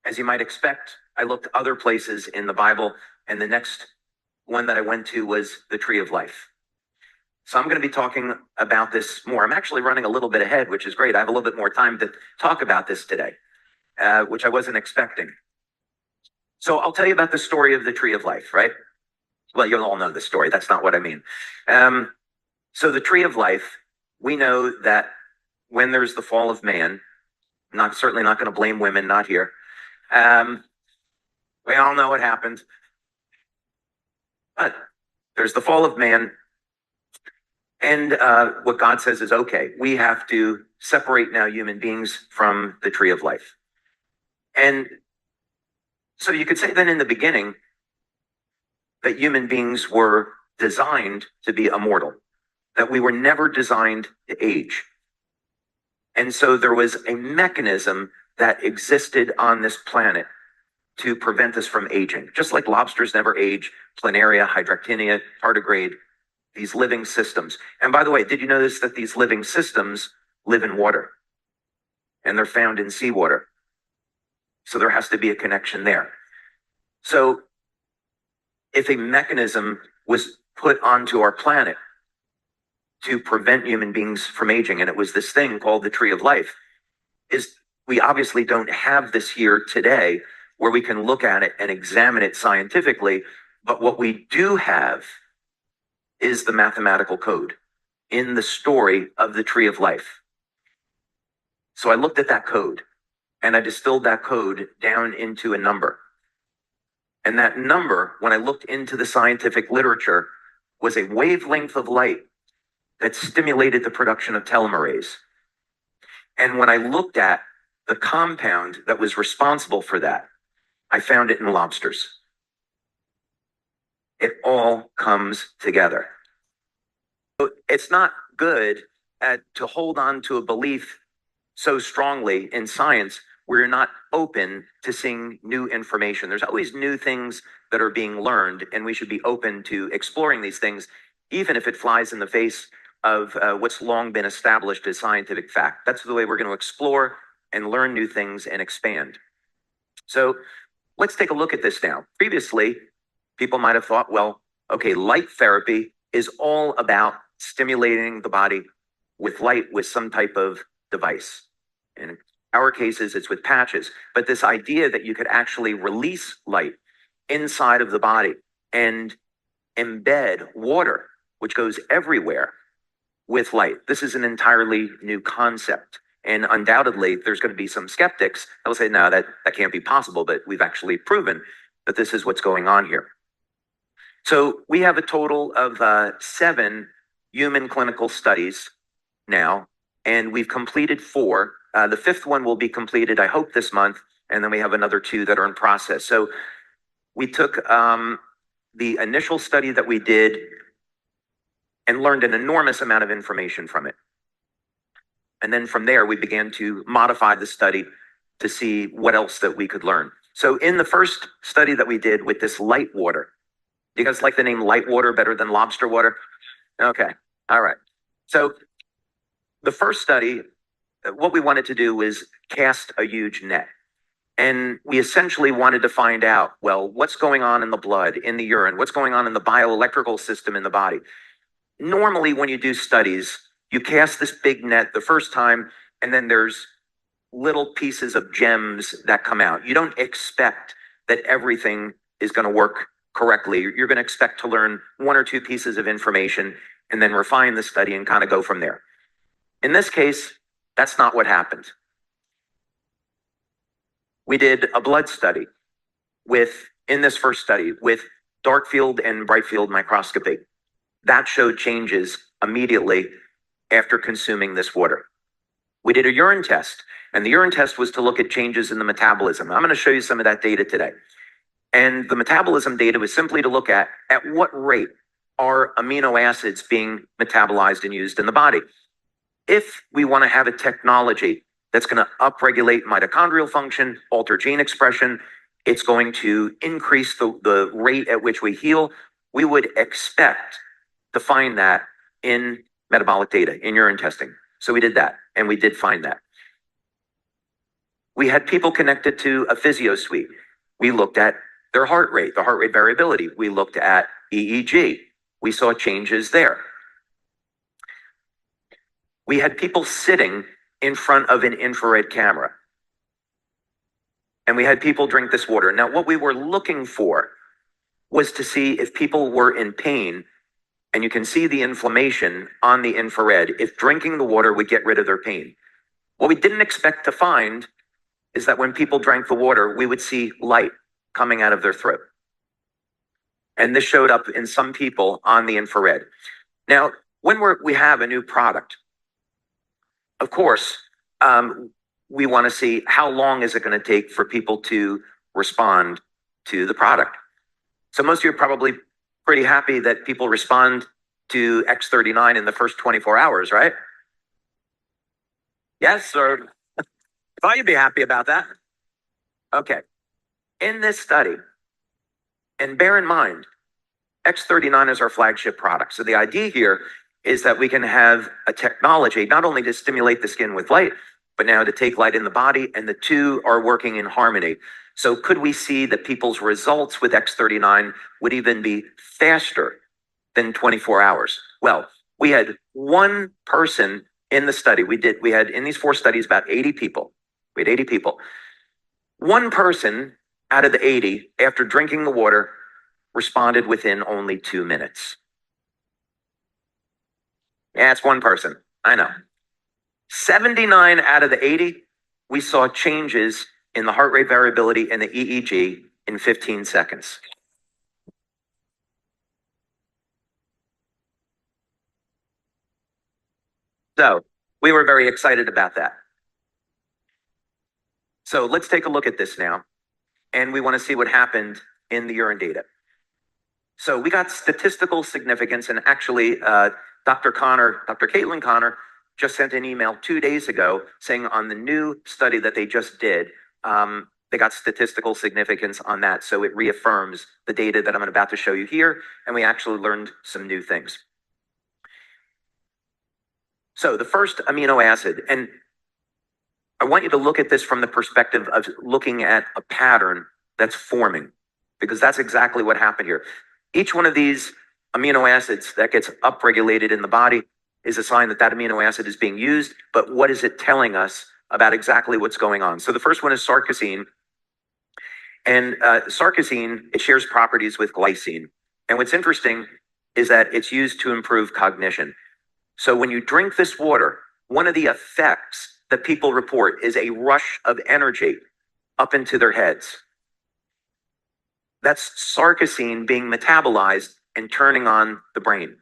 As you might expect, I looked other places in the Bible, and the next one that I went to was the tree of life. So I'm going to be talking about this more. I'm actually running a little bit ahead, which is great. I have a little bit more time to talk about this today, which I wasn't expecting. So I'll tell you about the story of the tree of life, right? Well, you'll all know the story. That's not what I mean. So the tree of life, we know that when there's the fall of man, certainly not going to blame women, not here. We all know what happened. But there's the fall of man. And what God says is, okay, we have to separate now human beings from the tree of life. And so you could say then in the beginning that human beings were designed to be immortal, that we were never designed to age. And so there was a mechanism that existed on this planet to prevent us from aging. Just like lobsters never age, planaria, hydractinia, tardigrade, these living systems. And by the way, did you notice that these living systems live in water? And they're found in seawater. So there has to be a connection there. So if a mechanism was put onto our planet to prevent human beings from aging, and it was this thing called the tree of life, is we obviously don't have this here today where we can look at it and examine it scientifically. But what we do have is the mathematical code in the story of the tree of life. So I looked at that code and I distilled that code down into a number. And that number, when I looked into the scientific literature, was a wavelength of light that stimulated the production of telomerase. And when I looked at the compound that was responsible for that, I found it in lobsters. It all comes together. It's not good to hold on to a belief so strongly in science where you're not open to seeing new information. There's always new things that are being learned, and we should be open to exploring these things, even if it flies in the face of what's long been established as scientific fact. That's the way we're going to explore and learn new things and expand. So let's take a look at this now. Previously, people might have thought, well, okay, light therapy is all about stimulating the body with light with some type of device. In our cases, it's with patches. But this idea that you could actually release light inside of the body and embed water, which goes everywhere, with light. This is an entirely new concept. And undoubtedly, there's going to be some skeptics that will say, no, that can't be possible. But we've actually proven that this is what's going on here. So we have a total of 7 human clinical studies now, and we've completed 4. The 5th one will be completed, I hope, this month. And then we have another 2 that are in process. So we took the initial study that we did and learned an enormous amount of information from it. And then from there, we began to modify the study to see what else that we could learn. So in the first study that we did with this light water, do you guys like the name light water better than lobster water? Okay. All right. So the first study what we wanted to do was cast a huge net. And we essentially wanted to find out, well, what's going on in the blood, in the urine, what's going on in the bioelectrical system in the body. Normally, when you do studies, you cast this big net the first time, and then there's little pieces of gems that come out. You don't expect that everything is going to work correctly. You're going to expect to learn one or two pieces of information and then refine the study and kind of go from there. In this case, that's not what happened. We did a blood study in this first study with dark field and bright field microscopy. That showed changes immediately after consuming this water. We did a urine test, and the urine test was to look at changes in the metabolism. I'm going to show you some of that data today. And the metabolism data was simply to look at what rate are amino acids being metabolized and used in the body. If we want to have a technology that's going to upregulate mitochondrial function, alter gene expression, it's going to increase the rate at which we heal, we would expect to find that in metabolic data, in urine testing. So we did that, and we did find that. We had people connected to a physio suite. We looked at their heart rate, the heart rate variability. We looked at EEG. We saw changes there. We had people sitting in front of an infrared camera. And we had people drink this water. Now, what we were looking for was to see if people were in pain, and you can see the inflammation on the infrared, if drinking the water would get rid of their pain. What we didn't expect to find is that when people drank the water, we would see light coming out of their throat. And this showed up in some people on the infrared. Now, when we have a new product, of course, we want to see how long is it going to take for people to respond to the product. So most of you are probably pretty happy that people respond to X39 in the first 24 hours, right? Yes, or thought you'd be happy about that. Okay. In this study, and bear in mind, X39 is our flagship product. So the idea here is that we can have a technology not only to stimulate the skin with light, but now to take light in the body, and the two are working in harmony. So could we see that people's results with X39 would even be faster than 24 hours? Well, we had one person in the study. We had in these 4 studies about 80 people. We had 80 people. One person out of the 80, after drinking the water, responded within only 2 minutes. Yeah, it's one person. I know. 79 out of the 80, we saw changes in the heart rate variability and the EEG in 15 seconds. So we were very excited about that. So let's take a look at this now. And we want to see what happened in the urine data. So we got statistical significance, and actually Dr. Caitlin Connor just sent an email 2 days ago saying on the new study that they just did, they got statistical significance on that. So it reaffirms the data that I'm about to show you here, and we actually learned some new things. So the first amino acid, and I want you to look at this from the perspective of looking at a pattern that's forming, because that's exactly what happened here. Each one of these amino acids that gets upregulated in the body is a sign that that amino acid is being used, but what is it telling us about exactly what's going on? So the first one is sarcosine. And sarcosine, it shares properties with glycine. And what's interesting is that it's used to improve cognition. So when you drink this water, one of the effects that people report is a rush of energy up into their heads. That's sarcosine being metabolized and turning on the brain.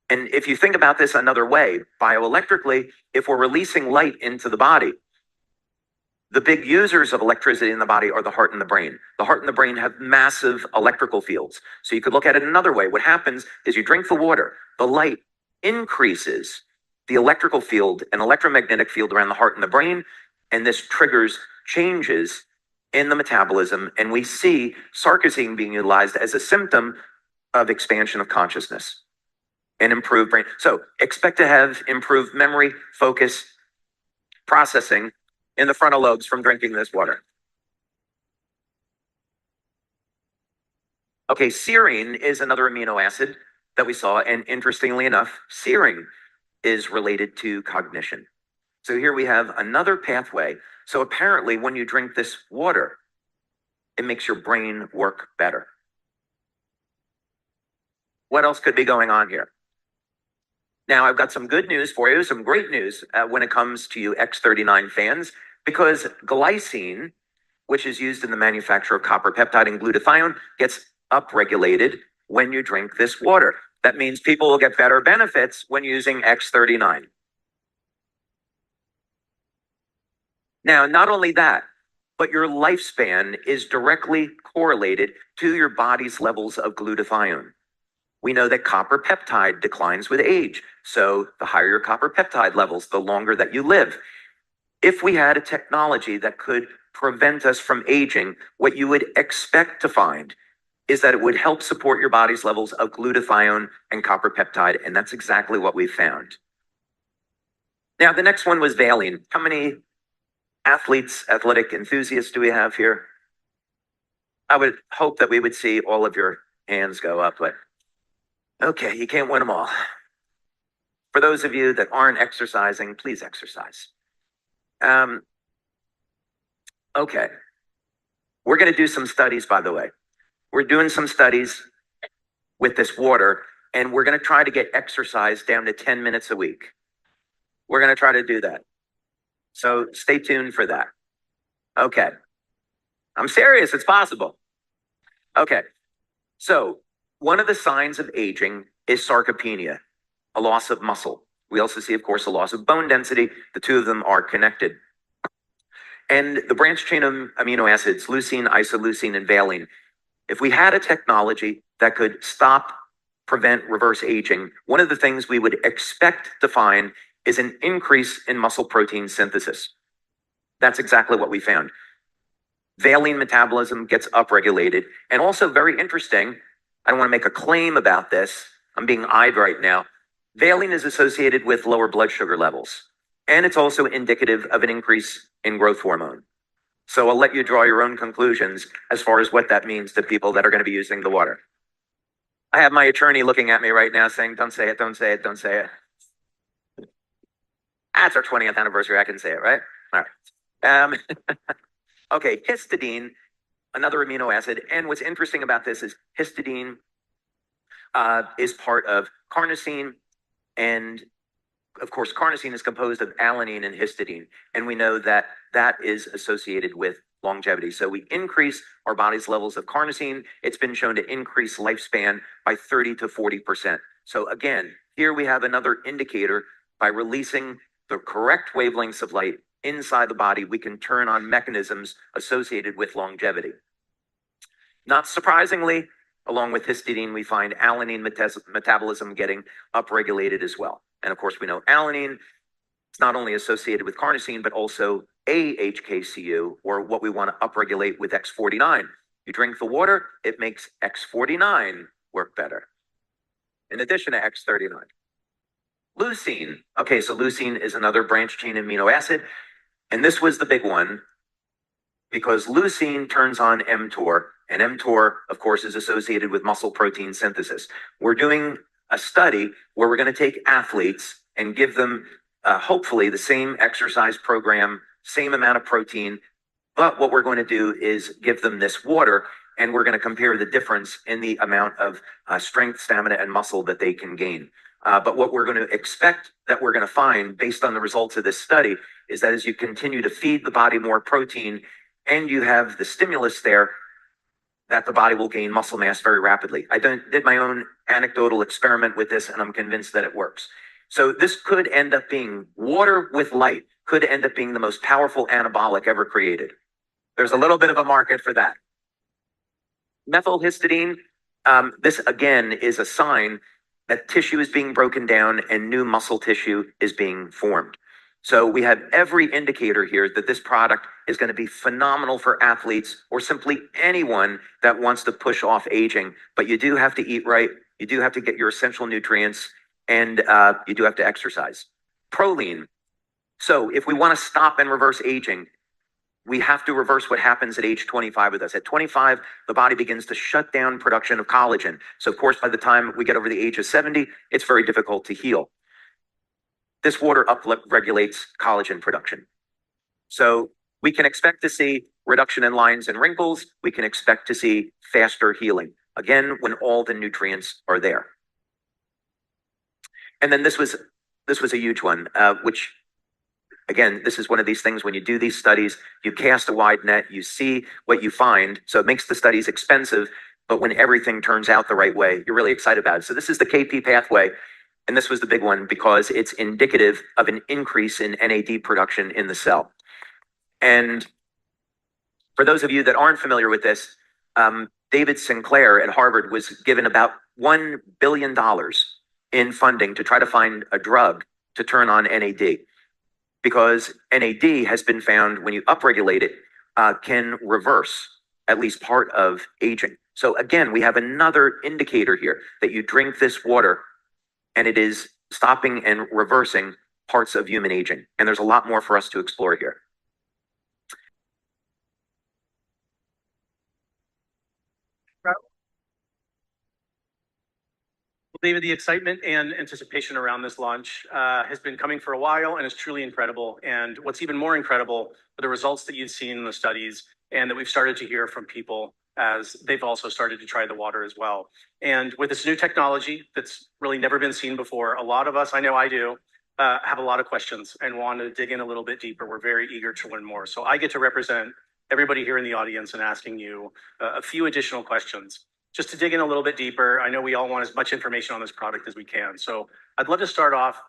And if you think about this another way, bioelectrically, if we're releasing light into the body, the big users of electricity in the body are the heart and the brain. The heart and the brain have massive electrical fields. So you could look at it another way. What happens is you drink the water, the light increases the electrical field and electromagnetic field around the heart and the brain, and this triggers changes in the metabolism, and we see sarcosine being utilized as a symptom of expansion of consciousness and improved brain. So expect to have improved memory, focus, processing in the frontal lobes from drinking this water. Okay, serine is another amino acid that we saw, and interestingly enough, serine is related to cognition. So here we have another pathway. So apparently when you drink this water, it makes your brain work better. What else could be going on here? Now, I've got some good news for you, some great news when it comes to you X39 fans, because glycine, which is used in the manufacture of copper peptide and glutathione, gets upregulated when you drink this water. That means people will get better benefits when using X39. Now, not only that, but your lifespan is directly correlated to your body's levels of glutathione. We know that copper peptide declines with age. So the higher your copper peptide levels, the longer that you live. If we had a technology that could prevent us from aging, what you would expect to find is that it would help support your body's levels of glutathione and copper peptide. And that's exactly what we found. Now, the next one was valine. How many athletes, athletic enthusiasts do we have here? I would hope that we would see all of your hands go up, but okay, you can't win them all. For those of you that aren't exercising, please exercise. Okay, we're going to do some studies, by the way. We're doing some studies with this water, and we're going to try to get exercise down to 10 minutes a week. We're going to try to do that. So stay tuned for that. Okay. I'm serious. It's possible. Okay. So one of the signs of aging is sarcopenia, a loss of muscle. We also see, of course, a loss of bone density. The two of them are connected. And the branched chain of amino acids, leucine, isoleucine, and valine, if we had a technology that could stop, prevent, reverse aging, one of the things we would expect to find is an increase in muscle protein synthesis. That's exactly what we found. Valine metabolism gets upregulated. And also very interesting, I don't want to make a claim about this. I'm being eyed right now. Valine is associated with lower blood sugar levels. And it's also indicative of an increase in growth hormone. So I'll let you draw your own conclusions as far as what that means to people that are going to be using the water. I have my attorney looking at me right now saying, don't say it, don't say it, don't say it. That's our 20th anniversary. I can say it, right? All right. Okay, histidine, another amino acid. And what's interesting about this is histidine is part of carnosine. And of course, carnosine is composed of alanine and histidine. And we know that that is associated with longevity. So we increase our body's levels of carnosine. It's been shown to increase lifespan by 30 to 40%. So again, here we have another indicator. By releasing the correct wavelengths of light inside the body, we can turn on mechanisms associated with longevity. Not surprisingly, along with histidine, we find alanine metabolism getting upregulated as well. And of course, we know alanine is not only associated with carnosine, but also AHKCU, or what we want to upregulate with X49. You drink the water, it makes X49 work better, in addition to X39. Leucine. Okay, so leucine is another branched chain amino acid. And this was the big one because leucine turns on mTOR. And mTOR, of course, is associated with muscle protein synthesis. We're doing a study where we're going to take athletes and give them, hopefully, the same exercise program, same amount of protein. But what we're going to do is give them this water, and we're going to compare the difference in the amount of strength, stamina, and muscle that they can gain. But what we're going to expect that we're going to find based on the results of this study is that as you continue to feed the body more protein and you have the stimulus there, that the body will gain muscle mass very rapidly. I did my own anecdotal experiment with this, and I'm convinced that it works. So this could end up being water with light, could end up being the most powerful anabolic ever created. There's a little bit of a market for that. Methylhistidine, this again is a sign that tissue is being broken down and new muscle tissue is being formed. So we have every indicator here that this product is going to be phenomenal for athletes or simply anyone that wants to push off aging. But you do have to eat right. You do have to get your essential nutrients, and you do have to exercise. Proline. So if we want to stop and reverse aging, we have to reverse what happens at age 25 with us. At 25, the body begins to shut down production of collagen. So of course, by the time we get over the age of 70, it's very difficult to heal. This water upregulates collagen production. So we can expect to see reduction in lines and wrinkles. We can expect to see faster healing. Again, when all the nutrients are there. And then this was a huge one, which again, this is one of these things when you do these studies, you cast a wide net, you see what you find. So it makes the studies expensive, but when everything turns out the right way, you're really excited about it. So this is the KP pathway. And this was the big one because it's indicative of an increase in NAD production in the cell. And for those of you that aren't familiar with this, David Sinclair at Harvard was given about $1 billion in funding to try to find a drug to turn on NAD. Because NAD has been found, when you upregulate it, can reverse at least part of aging. So again, we have another indicator here that you drink this water and it is stopping and reversing parts of human aging. And there's a lot more for us to explore here. David, the excitement and anticipation around this launch has been coming for a while and is truly incredible. And what's even more incredible are the results that you've seen in the studies and that we've started to hear from people as they've also started to try the water as well. And with this new technology that's really never been seen before, a lot of us, I know I do, have a lot of questions and want to dig in a little bit deeper. We're very eager to learn more. So I get to represent everybody here in the audience and asking you a few additional questions. Just to dig in a little bit deeper, I know we all want as much information on this product as we can. So I'd love to start off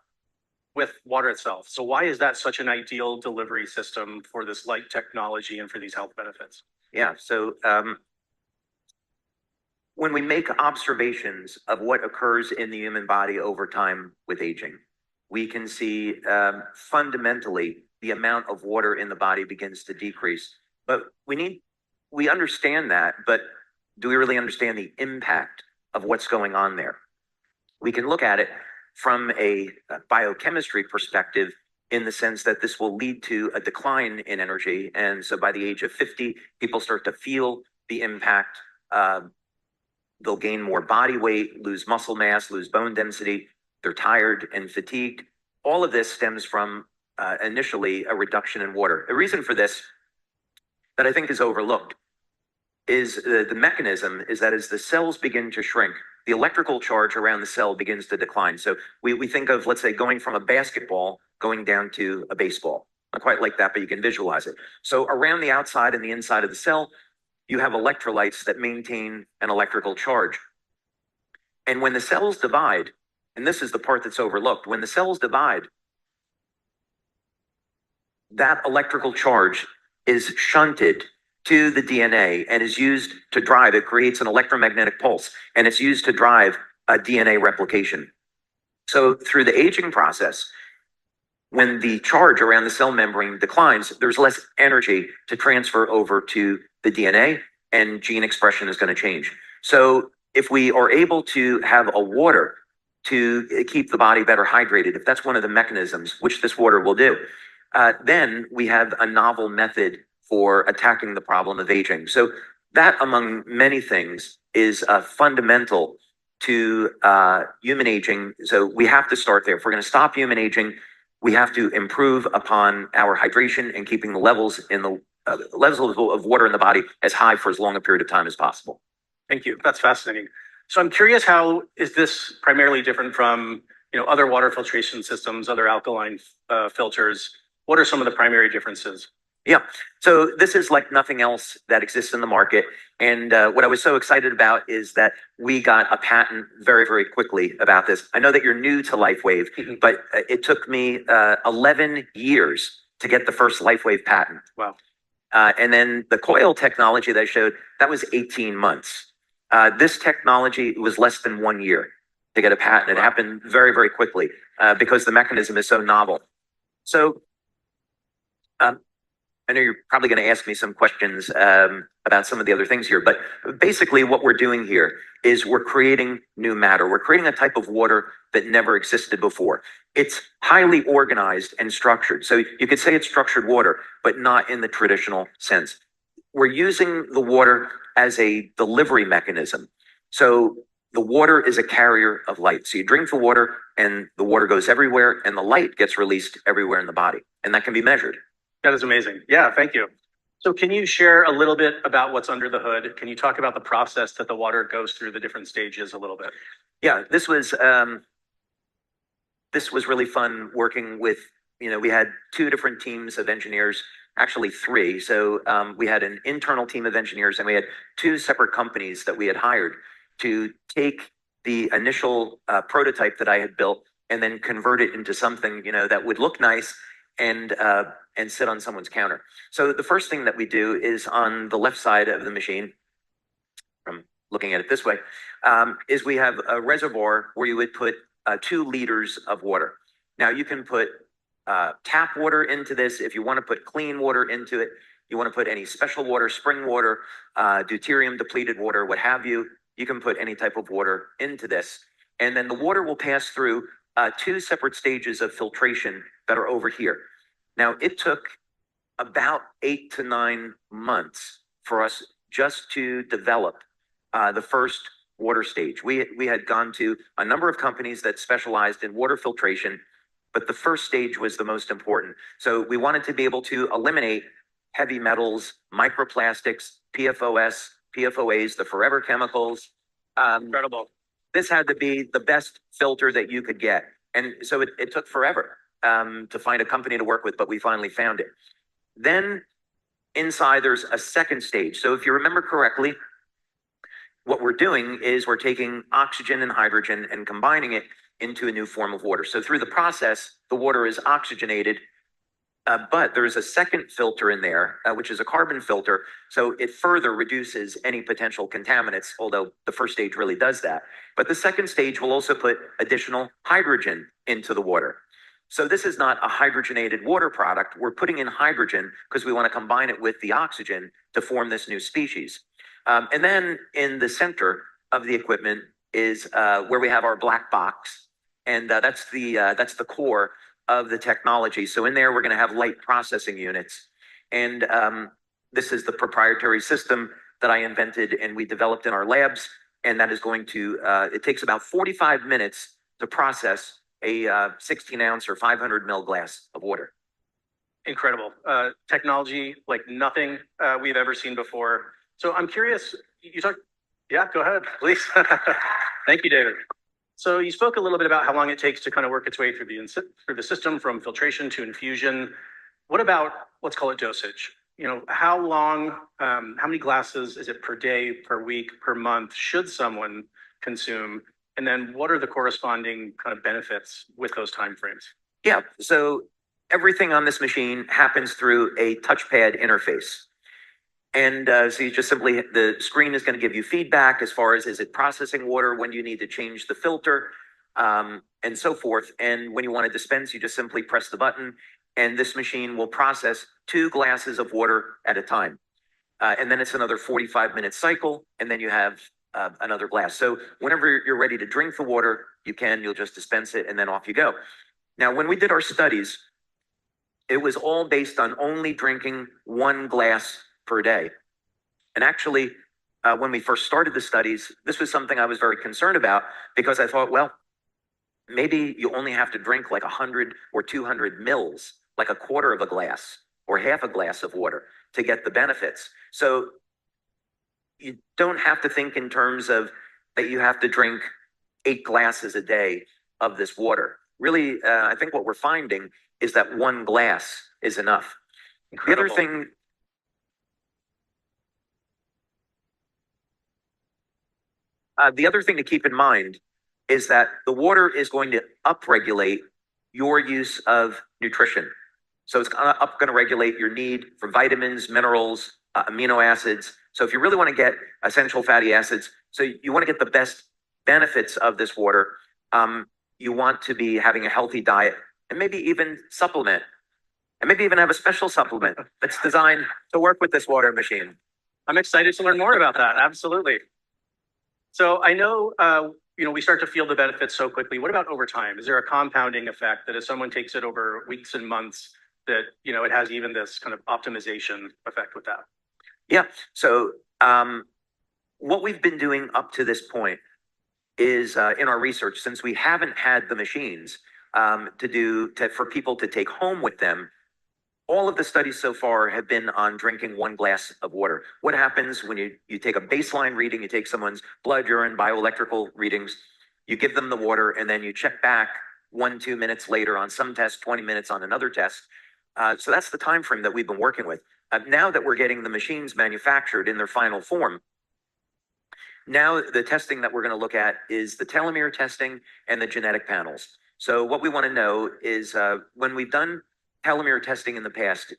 with water itself. So why is that such an ideal delivery system for this light technology and for these health benefits? Yeah, so when we make observations of what occurs in the human body over time with aging, we can see fundamentally the amount of water in the body begins to decrease. But we understand that, but do we really understand the impact of what's going on there? We can look at it from a biochemistry perspective in the sense that this will lead to a decline in energy. And so by the age of 50, people start to feel the impact. They'll gain more body weight, lose muscle mass, lose bone density. They're tired and fatigued. All of this stems from initially a reduction in water. A reason for this that I think is overlooked is the mechanism is that as the cells begin to shrink, the electrical charge around the cell begins to decline. So we think of, let's say, going from a basketball going down to a baseball. Not quite like that, but you can visualize it. So around the outside and the inside of the cell, you have electrolytes that maintain an electrical charge. And when the cells divide, and this is the part that's overlooked, when the cells divide, that electrical charge is shunted to the DNA and is used to drive, it creates an electromagnetic pulse, and it's used to drive a DNA replication. So through the aging process, when the charge around the cell membrane declines, there's less energy to transfer over to the DNA, and gene expression is going to change. So if we are able to have a water to keep the body better hydrated, if that's one of the mechanisms, which this water will do, then we have a novel method for attacking the problem of aging. So that, among many things, is fundamental to human aging. So we have to start there. If we're going to stop human aging, we have to improve upon our hydration and keeping the levels in the levels of water in the body as high for as long a period of time as possible. Thank you. That's fascinating. So I'm curious, how is this primarily different from other water filtration systems, other alkaline filters? What are some of the primary differences? Yeah, so this is like nothing else that exists in the market. And what I was so excited about is that we got a patent very, very quickly about this. I know that you're new to LifeWave, but it took me 11 years to get the first LifeWave patent. Wow. And then the coil technology that I showed, that was 18 months. This technology was less than 1 year to get a patent. It happened very, very quickly because the mechanism is so novel. So I know you're probably going to ask me some questions about some of the other things here, but basically what we're doing here is we're creating new matter. We're creating a type of water that never existed before. It's highly organized and structured. So you could say it's structured water, but not in the traditional sense. We're using the water as a delivery mechanism. So the water is a carrier of light. So you drink the water and the water goes everywhere and the light gets released everywhere in the body. And that can be measured. That is amazing. Yeah, thank you. So can you share a little bit about what's under the hood? Can you talk about the process that the water goes through, the different stages a little bit? Yeah, this was really fun working with, we had two different teams of engineers, actually three. So we had an internal team of engineers and we had two separate companies that we had hired to take the initial prototype that I had built and then convert it into something, that would look nice and sit on someone's counter. So the first thing that we do is on the left side of the machine, from looking at it this way, is we have a reservoir where you would put 2 liters of water. Now you can put tap water into this. If you want to put clean water into it, you want to put any special water, spring water, deuterium depleted water, what have you, you can put any type of water into this. And then the water will pass through 2 separate stages of filtration that are over here. Now, it took about 8 to 9 months for us just to develop the first water stage. We had gone to a number of companies that specialized in water filtration, but the first stage was the most important. So we wanted to be able to eliminate heavy metals, microplastics, PFOS, PFOAs, the forever chemicals. Incredible. This had to be the best filter that you could get. And so it took forever to find a company to work with, but we finally found it. Then inside there's a second stage. So if you remember correctly, what we're doing is we're taking oxygen and hydrogen and combining it into a new form of water. So through the process, the water is oxygenated, but there is a second filter in there, which is a carbon filter. So it further reduces any potential contaminants, although the first stage really does that. But the second stage will also put additional hydrogen into the water. So this is not a hydrogenated water product. We're putting in hydrogen because we want to combine it with the oxygen to form this new species. And then in the center of the equipment is where we have our black box. And that's the core of the technology. So in there, we're going to have light processing units. And this is the proprietary system that I invented and we developed in our labs. And that is going to, it takes about 45 minutes to process a 16-ounce or 500 ml glass of water. Incredible. Technology like nothing we've ever seen before. So I'm curious, yeah, go ahead, please. Thank you, David. So you spoke a little bit about how long it takes to kind of work its way through the system from filtration to infusion. What about, let's call it dosage? How long, how many glasses is it per day, per week, per month should someone consume? And then what are the corresponding kind of benefits with those timeframes? Yeah, so everything on this machine happens through a touchpad interface. And so you just simply, the screen is going to give you feedback as far as, is it processing water, when you need to change the filter, and so forth. And when you want to dispense, you just simply press the button and this machine will process 2 glasses of water at a time. And then it's another 45-minute cycle, and then you have another glass. So whenever you're ready to drink the water, you'll just dispense it and then off you go. Now, when we did our studies, it was all based on only drinking 1 glass per day. And actually, when we first started the studies, this was something I was very concerned about because I thought, well, maybe you only have to drink like 100 or 200 mils, like a quarter of a glass or half a glass of water to get the benefits. So you don't have to think in terms of that you have to drink 8 glasses a day of this water. Really, I think what we're finding is that 1 glass is enough. Incredible. The other thing to keep in mind is that the water is going to upregulate your use of nutrition. So it's going to regulate your need for vitamins, minerals, amino acids. So if you really want to get essential fatty acids, so you want to get the best benefits of this water, you want to be having a healthy diet and maybe even supplement. and maybe even have a special supplement that's designed to work with this water machine. I'm excited to learn more about that. Absolutely. So I know, we start to feel the benefits so quickly. What about over time? Is there a compounding effect that if someone takes it over weeks and months, that, it has even this kind of optimization effect with that? Yeah. So what we've been doing up to this point is in our research, since we haven't had the machines for people to take home with them, all of the studies so far have been on drinking 1 glass of water. What happens when you take a baseline reading, you take someone's blood, urine, bioelectrical readings, you give them the water, and then you check back 1-2 minutes later on some test, 20 minutes on another test. So that's the time frame that we've been working with. Now that we're getting the machines manufactured in their final form, now the testing that we're going to look at is the telomere testing and the genetic panels. So what we want to know is when we've done telomere testing in the past,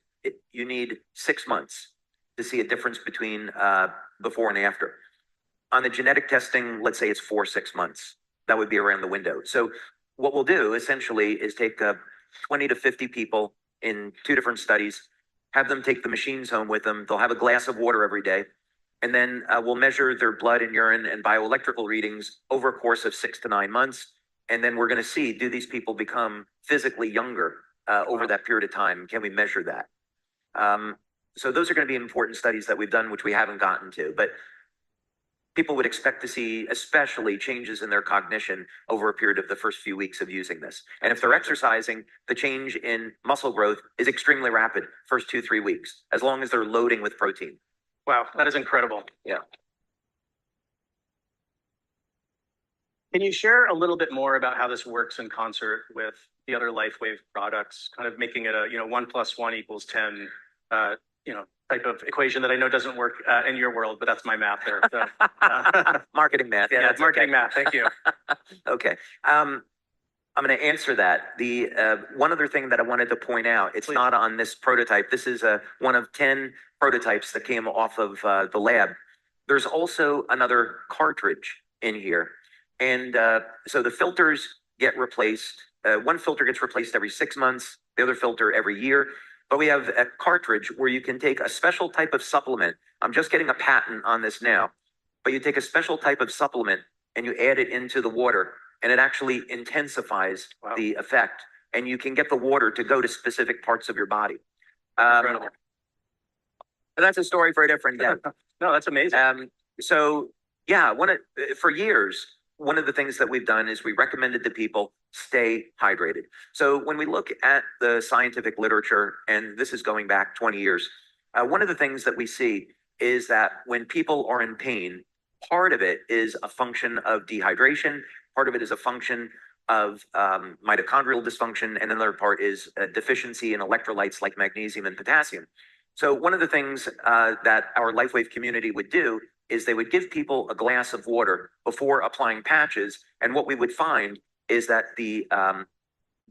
you need 6 months to see a difference between before and after. On the genetic testing, let's say it's 4-6 months. That would be around the window. So what we'll do essentially is take 20 to 50 people in 2 different studies, have them take the machines home with them. They'll have a glass of water every day. And then we'll measure their blood and urine and bioelectrical readings over a course of 6 to 9 months. And then we're going to see, do these people become physically younger over that period of time? Can we measure that? So those are going to be important studies that we've done, which we haven't gotten to. But people would expect to see especially changes in their cognition over a period of the first few weeks of using this. And if they're exercising, the change in muscle growth is extremely rapid first 2-3 weeks, as long as they're loading with protein. Wow, that is incredible. Yeah. Can you share a little bit more about how this works in concert with the other LifeWave products, kind of making it a 1 + 1 = 10, type of equation that I know doesn't work in your world, but that's my math there. So, Marketing math. yeah, it's marketing math. Thank you. Okay. I'm going to answer that. The one other thing that I wanted to point out, it's Please. not on this prototype. This is one of 10 prototypes that came off of the lab. There's also another cartridge in here. And so the filters get replaced. One filter gets replaced every 6 months, the other filter every year. But we have a cartridge where you can take a special type of supplement. I'm just getting a patent on this now. But you take a special type of supplement and you add it into the water, and it actually intensifies the effect. And you can get the water to go to specific parts of your body. Incredible. And that's a story for a different day. No, that's amazing. So yeah, for years, one of the things that we've done is we recommended to people stay hydrated. So when we look at the scientific literature, and this is going back 20 years, one of the things that we see is that when people are in pain, part of it is a function of dehydration, part of it is a function of mitochondrial dysfunction, and another part is a deficiency in electrolytes like magnesium and potassium. So one of the things that our LifeWave community would do is they would give people a glass of water before applying patches. And what we would find is that the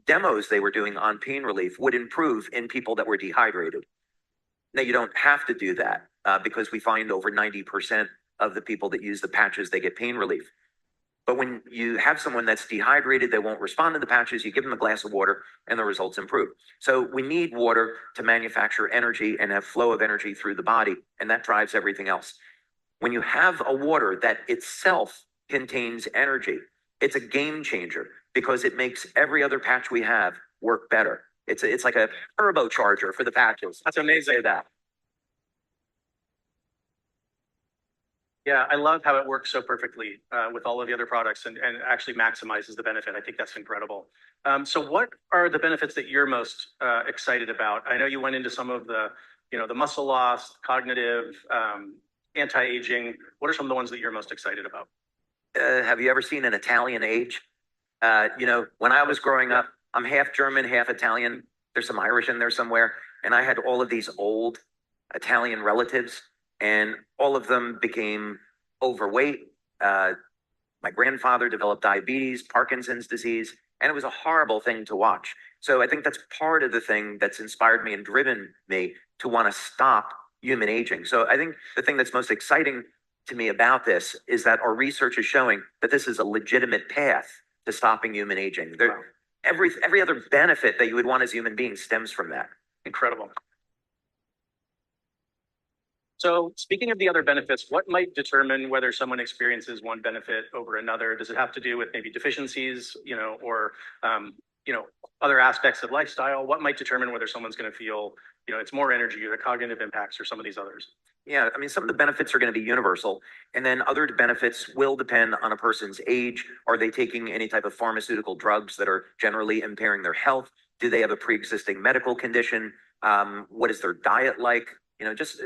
demos they were doing on pain relief would improve in people that were dehydrated. Now, you don't have to do that because we find over 90% of the people that use the patches, they get pain relief. But when you have someone that's dehydrated, they won't respond to the patches, you give them a glass of water and the results improve. So we need water to manufacture energy and have flow of energy through the body, and that drives everything else. When you have a water that itself contains energy, it's a game changer because it makes every other patch we have work better. It's like a turbocharger for the patches. That's amazing. Say that. Yeah, I love how it works so perfectly with all of the other products and actually maximizes the benefit. I think that's incredible. So what are the benefits that you're most excited about? I know you went into some of the muscle loss, cognitive, anti-aging. What are some of the ones that you're most excited about? Have you ever seen an Italian age? When I was growing up, I'm half German, half Italian. There's some Irish in there somewhere. And I had all of these old Italian relatives, and all of them became overweight. My grandfather developed diabetes, Parkinson's disease, and it was a horrible thing to watch. So I think that's part of the thing that's inspired me and driven me to want to stop human aging. So I think the thing that's most exciting to me about this is that our research is showing that this is a legitimate path to stopping human aging. Every other benefit that you would want as a human being stems from that. Incredible. So speaking of the other benefits, what might determine whether someone experiences one benefit over another? Does it have to do with maybe deficiencies, or other aspects of lifestyle? What might determine whether someone's going to feel, it's more energy or the cognitive impacts or some of these others? Yeah, I mean, some of the benefits are going to be universal, and then other benefits will depend on a person's age. Are they taking any type of pharmaceutical drugs that are generally impairing their health? Do they have a pre-existing medical condition? What is their diet like? Just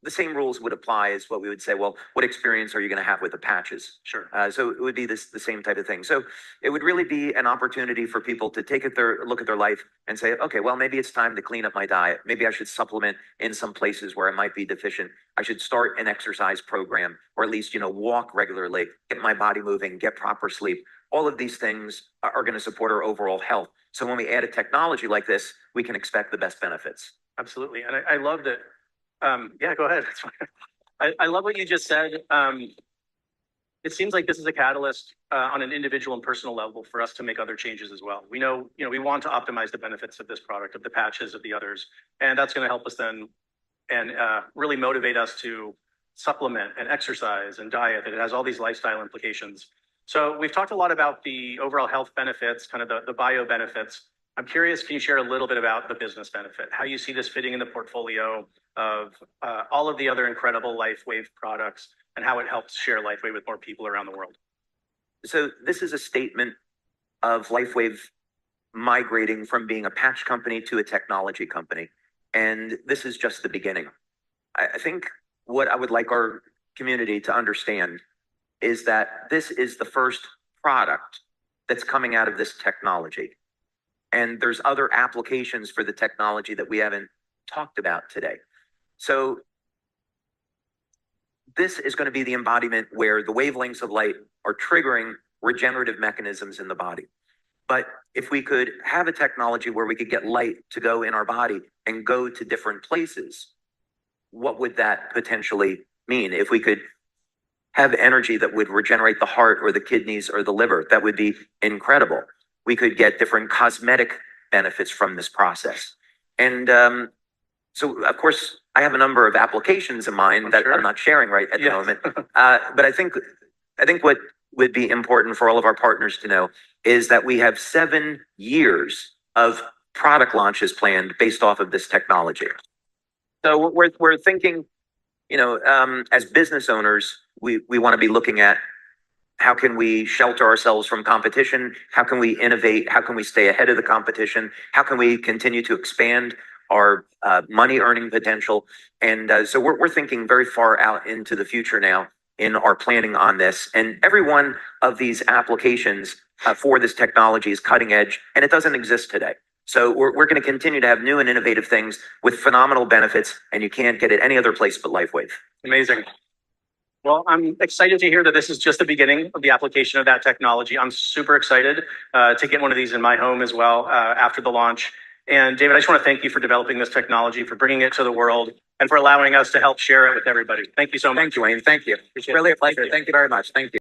the same rules would apply as what we would say. Well, what experience are you going to have with the patches? Sure. So it would be the same type of thing. So it would really be an opportunity for people to take a look at their life and say, okay, well, maybe it's time to clean up my diet. Maybe I should supplement in some places where I might be deficient. I should start an exercise program, or at least, walk regularly, get my body moving, get proper sleep. All of these things are going to support our overall health. So when we add a technology like this, we can expect the best benefits. Absolutely. And I love that. Yeah, go ahead. I love what you just said. It seems like this is a catalyst on an individual and personal level for us to make other changes as well. We know, we want to optimize the benefits of this product, of the patches, of the others, and that's going to help us then and really motivate us to supplement and exercise and diet. And it has all these lifestyle implications. So we've talked a lot about the overall health benefits, kind of the bio benefits. I'm curious, can you share a little bit about the business benefit, how you see this fitting in the portfolio of all of the other incredible LifeWave products, and how it helps share LifeWave with more people around the world? So this is a statement of LifeWave migrating from being a patch company to a technology company. And this is just the beginning. I think what I would like our community to understand is that this is the first product that's coming out of this technology. And there's other applications for the technology that we haven't talked about today. So this is going to be the embodiment where the wavelengths of light are triggering regenerative mechanisms in the body. But if we could have a technology where we could get light to go in our body and go to different places, what would that potentially mean? If we could have energy that would regenerate the heart or the kidneys or the liver, that would be incredible. We could get different cosmetic benefits from this process. And so, of course, I have a number of applications in mind that I'm not sharing right at the moment. But I think what would be important for all of our partners to know is that we have 7 years of product launches planned based off of this technology. So we're thinking, as business owners, we want to be looking at how can we shelter ourselves from competition? How can we innovate? How can we stay ahead of the competition? How can we continue to expand our money earning potential? And so we're thinking very far out into the future now in our planning on this. And every one of these applications for this technology is cutting edge, and it doesn't exist today. So we're going to continue to have new and innovative things with phenomenal benefits, and you can't get it any other place but LifeWave. Amazing. Well, I'm excited to hear that this is just the beginning of the application of that technology. I'm super excited to get one of these in my home as well after the launch. And David, I just want to thank you for developing this technology, for bringing it to the world, and for allowing us to help share it with everybody. Thank you so much. Thank you, Wayne. Thank you. It's really a pleasure. Thank you very much. Thank you.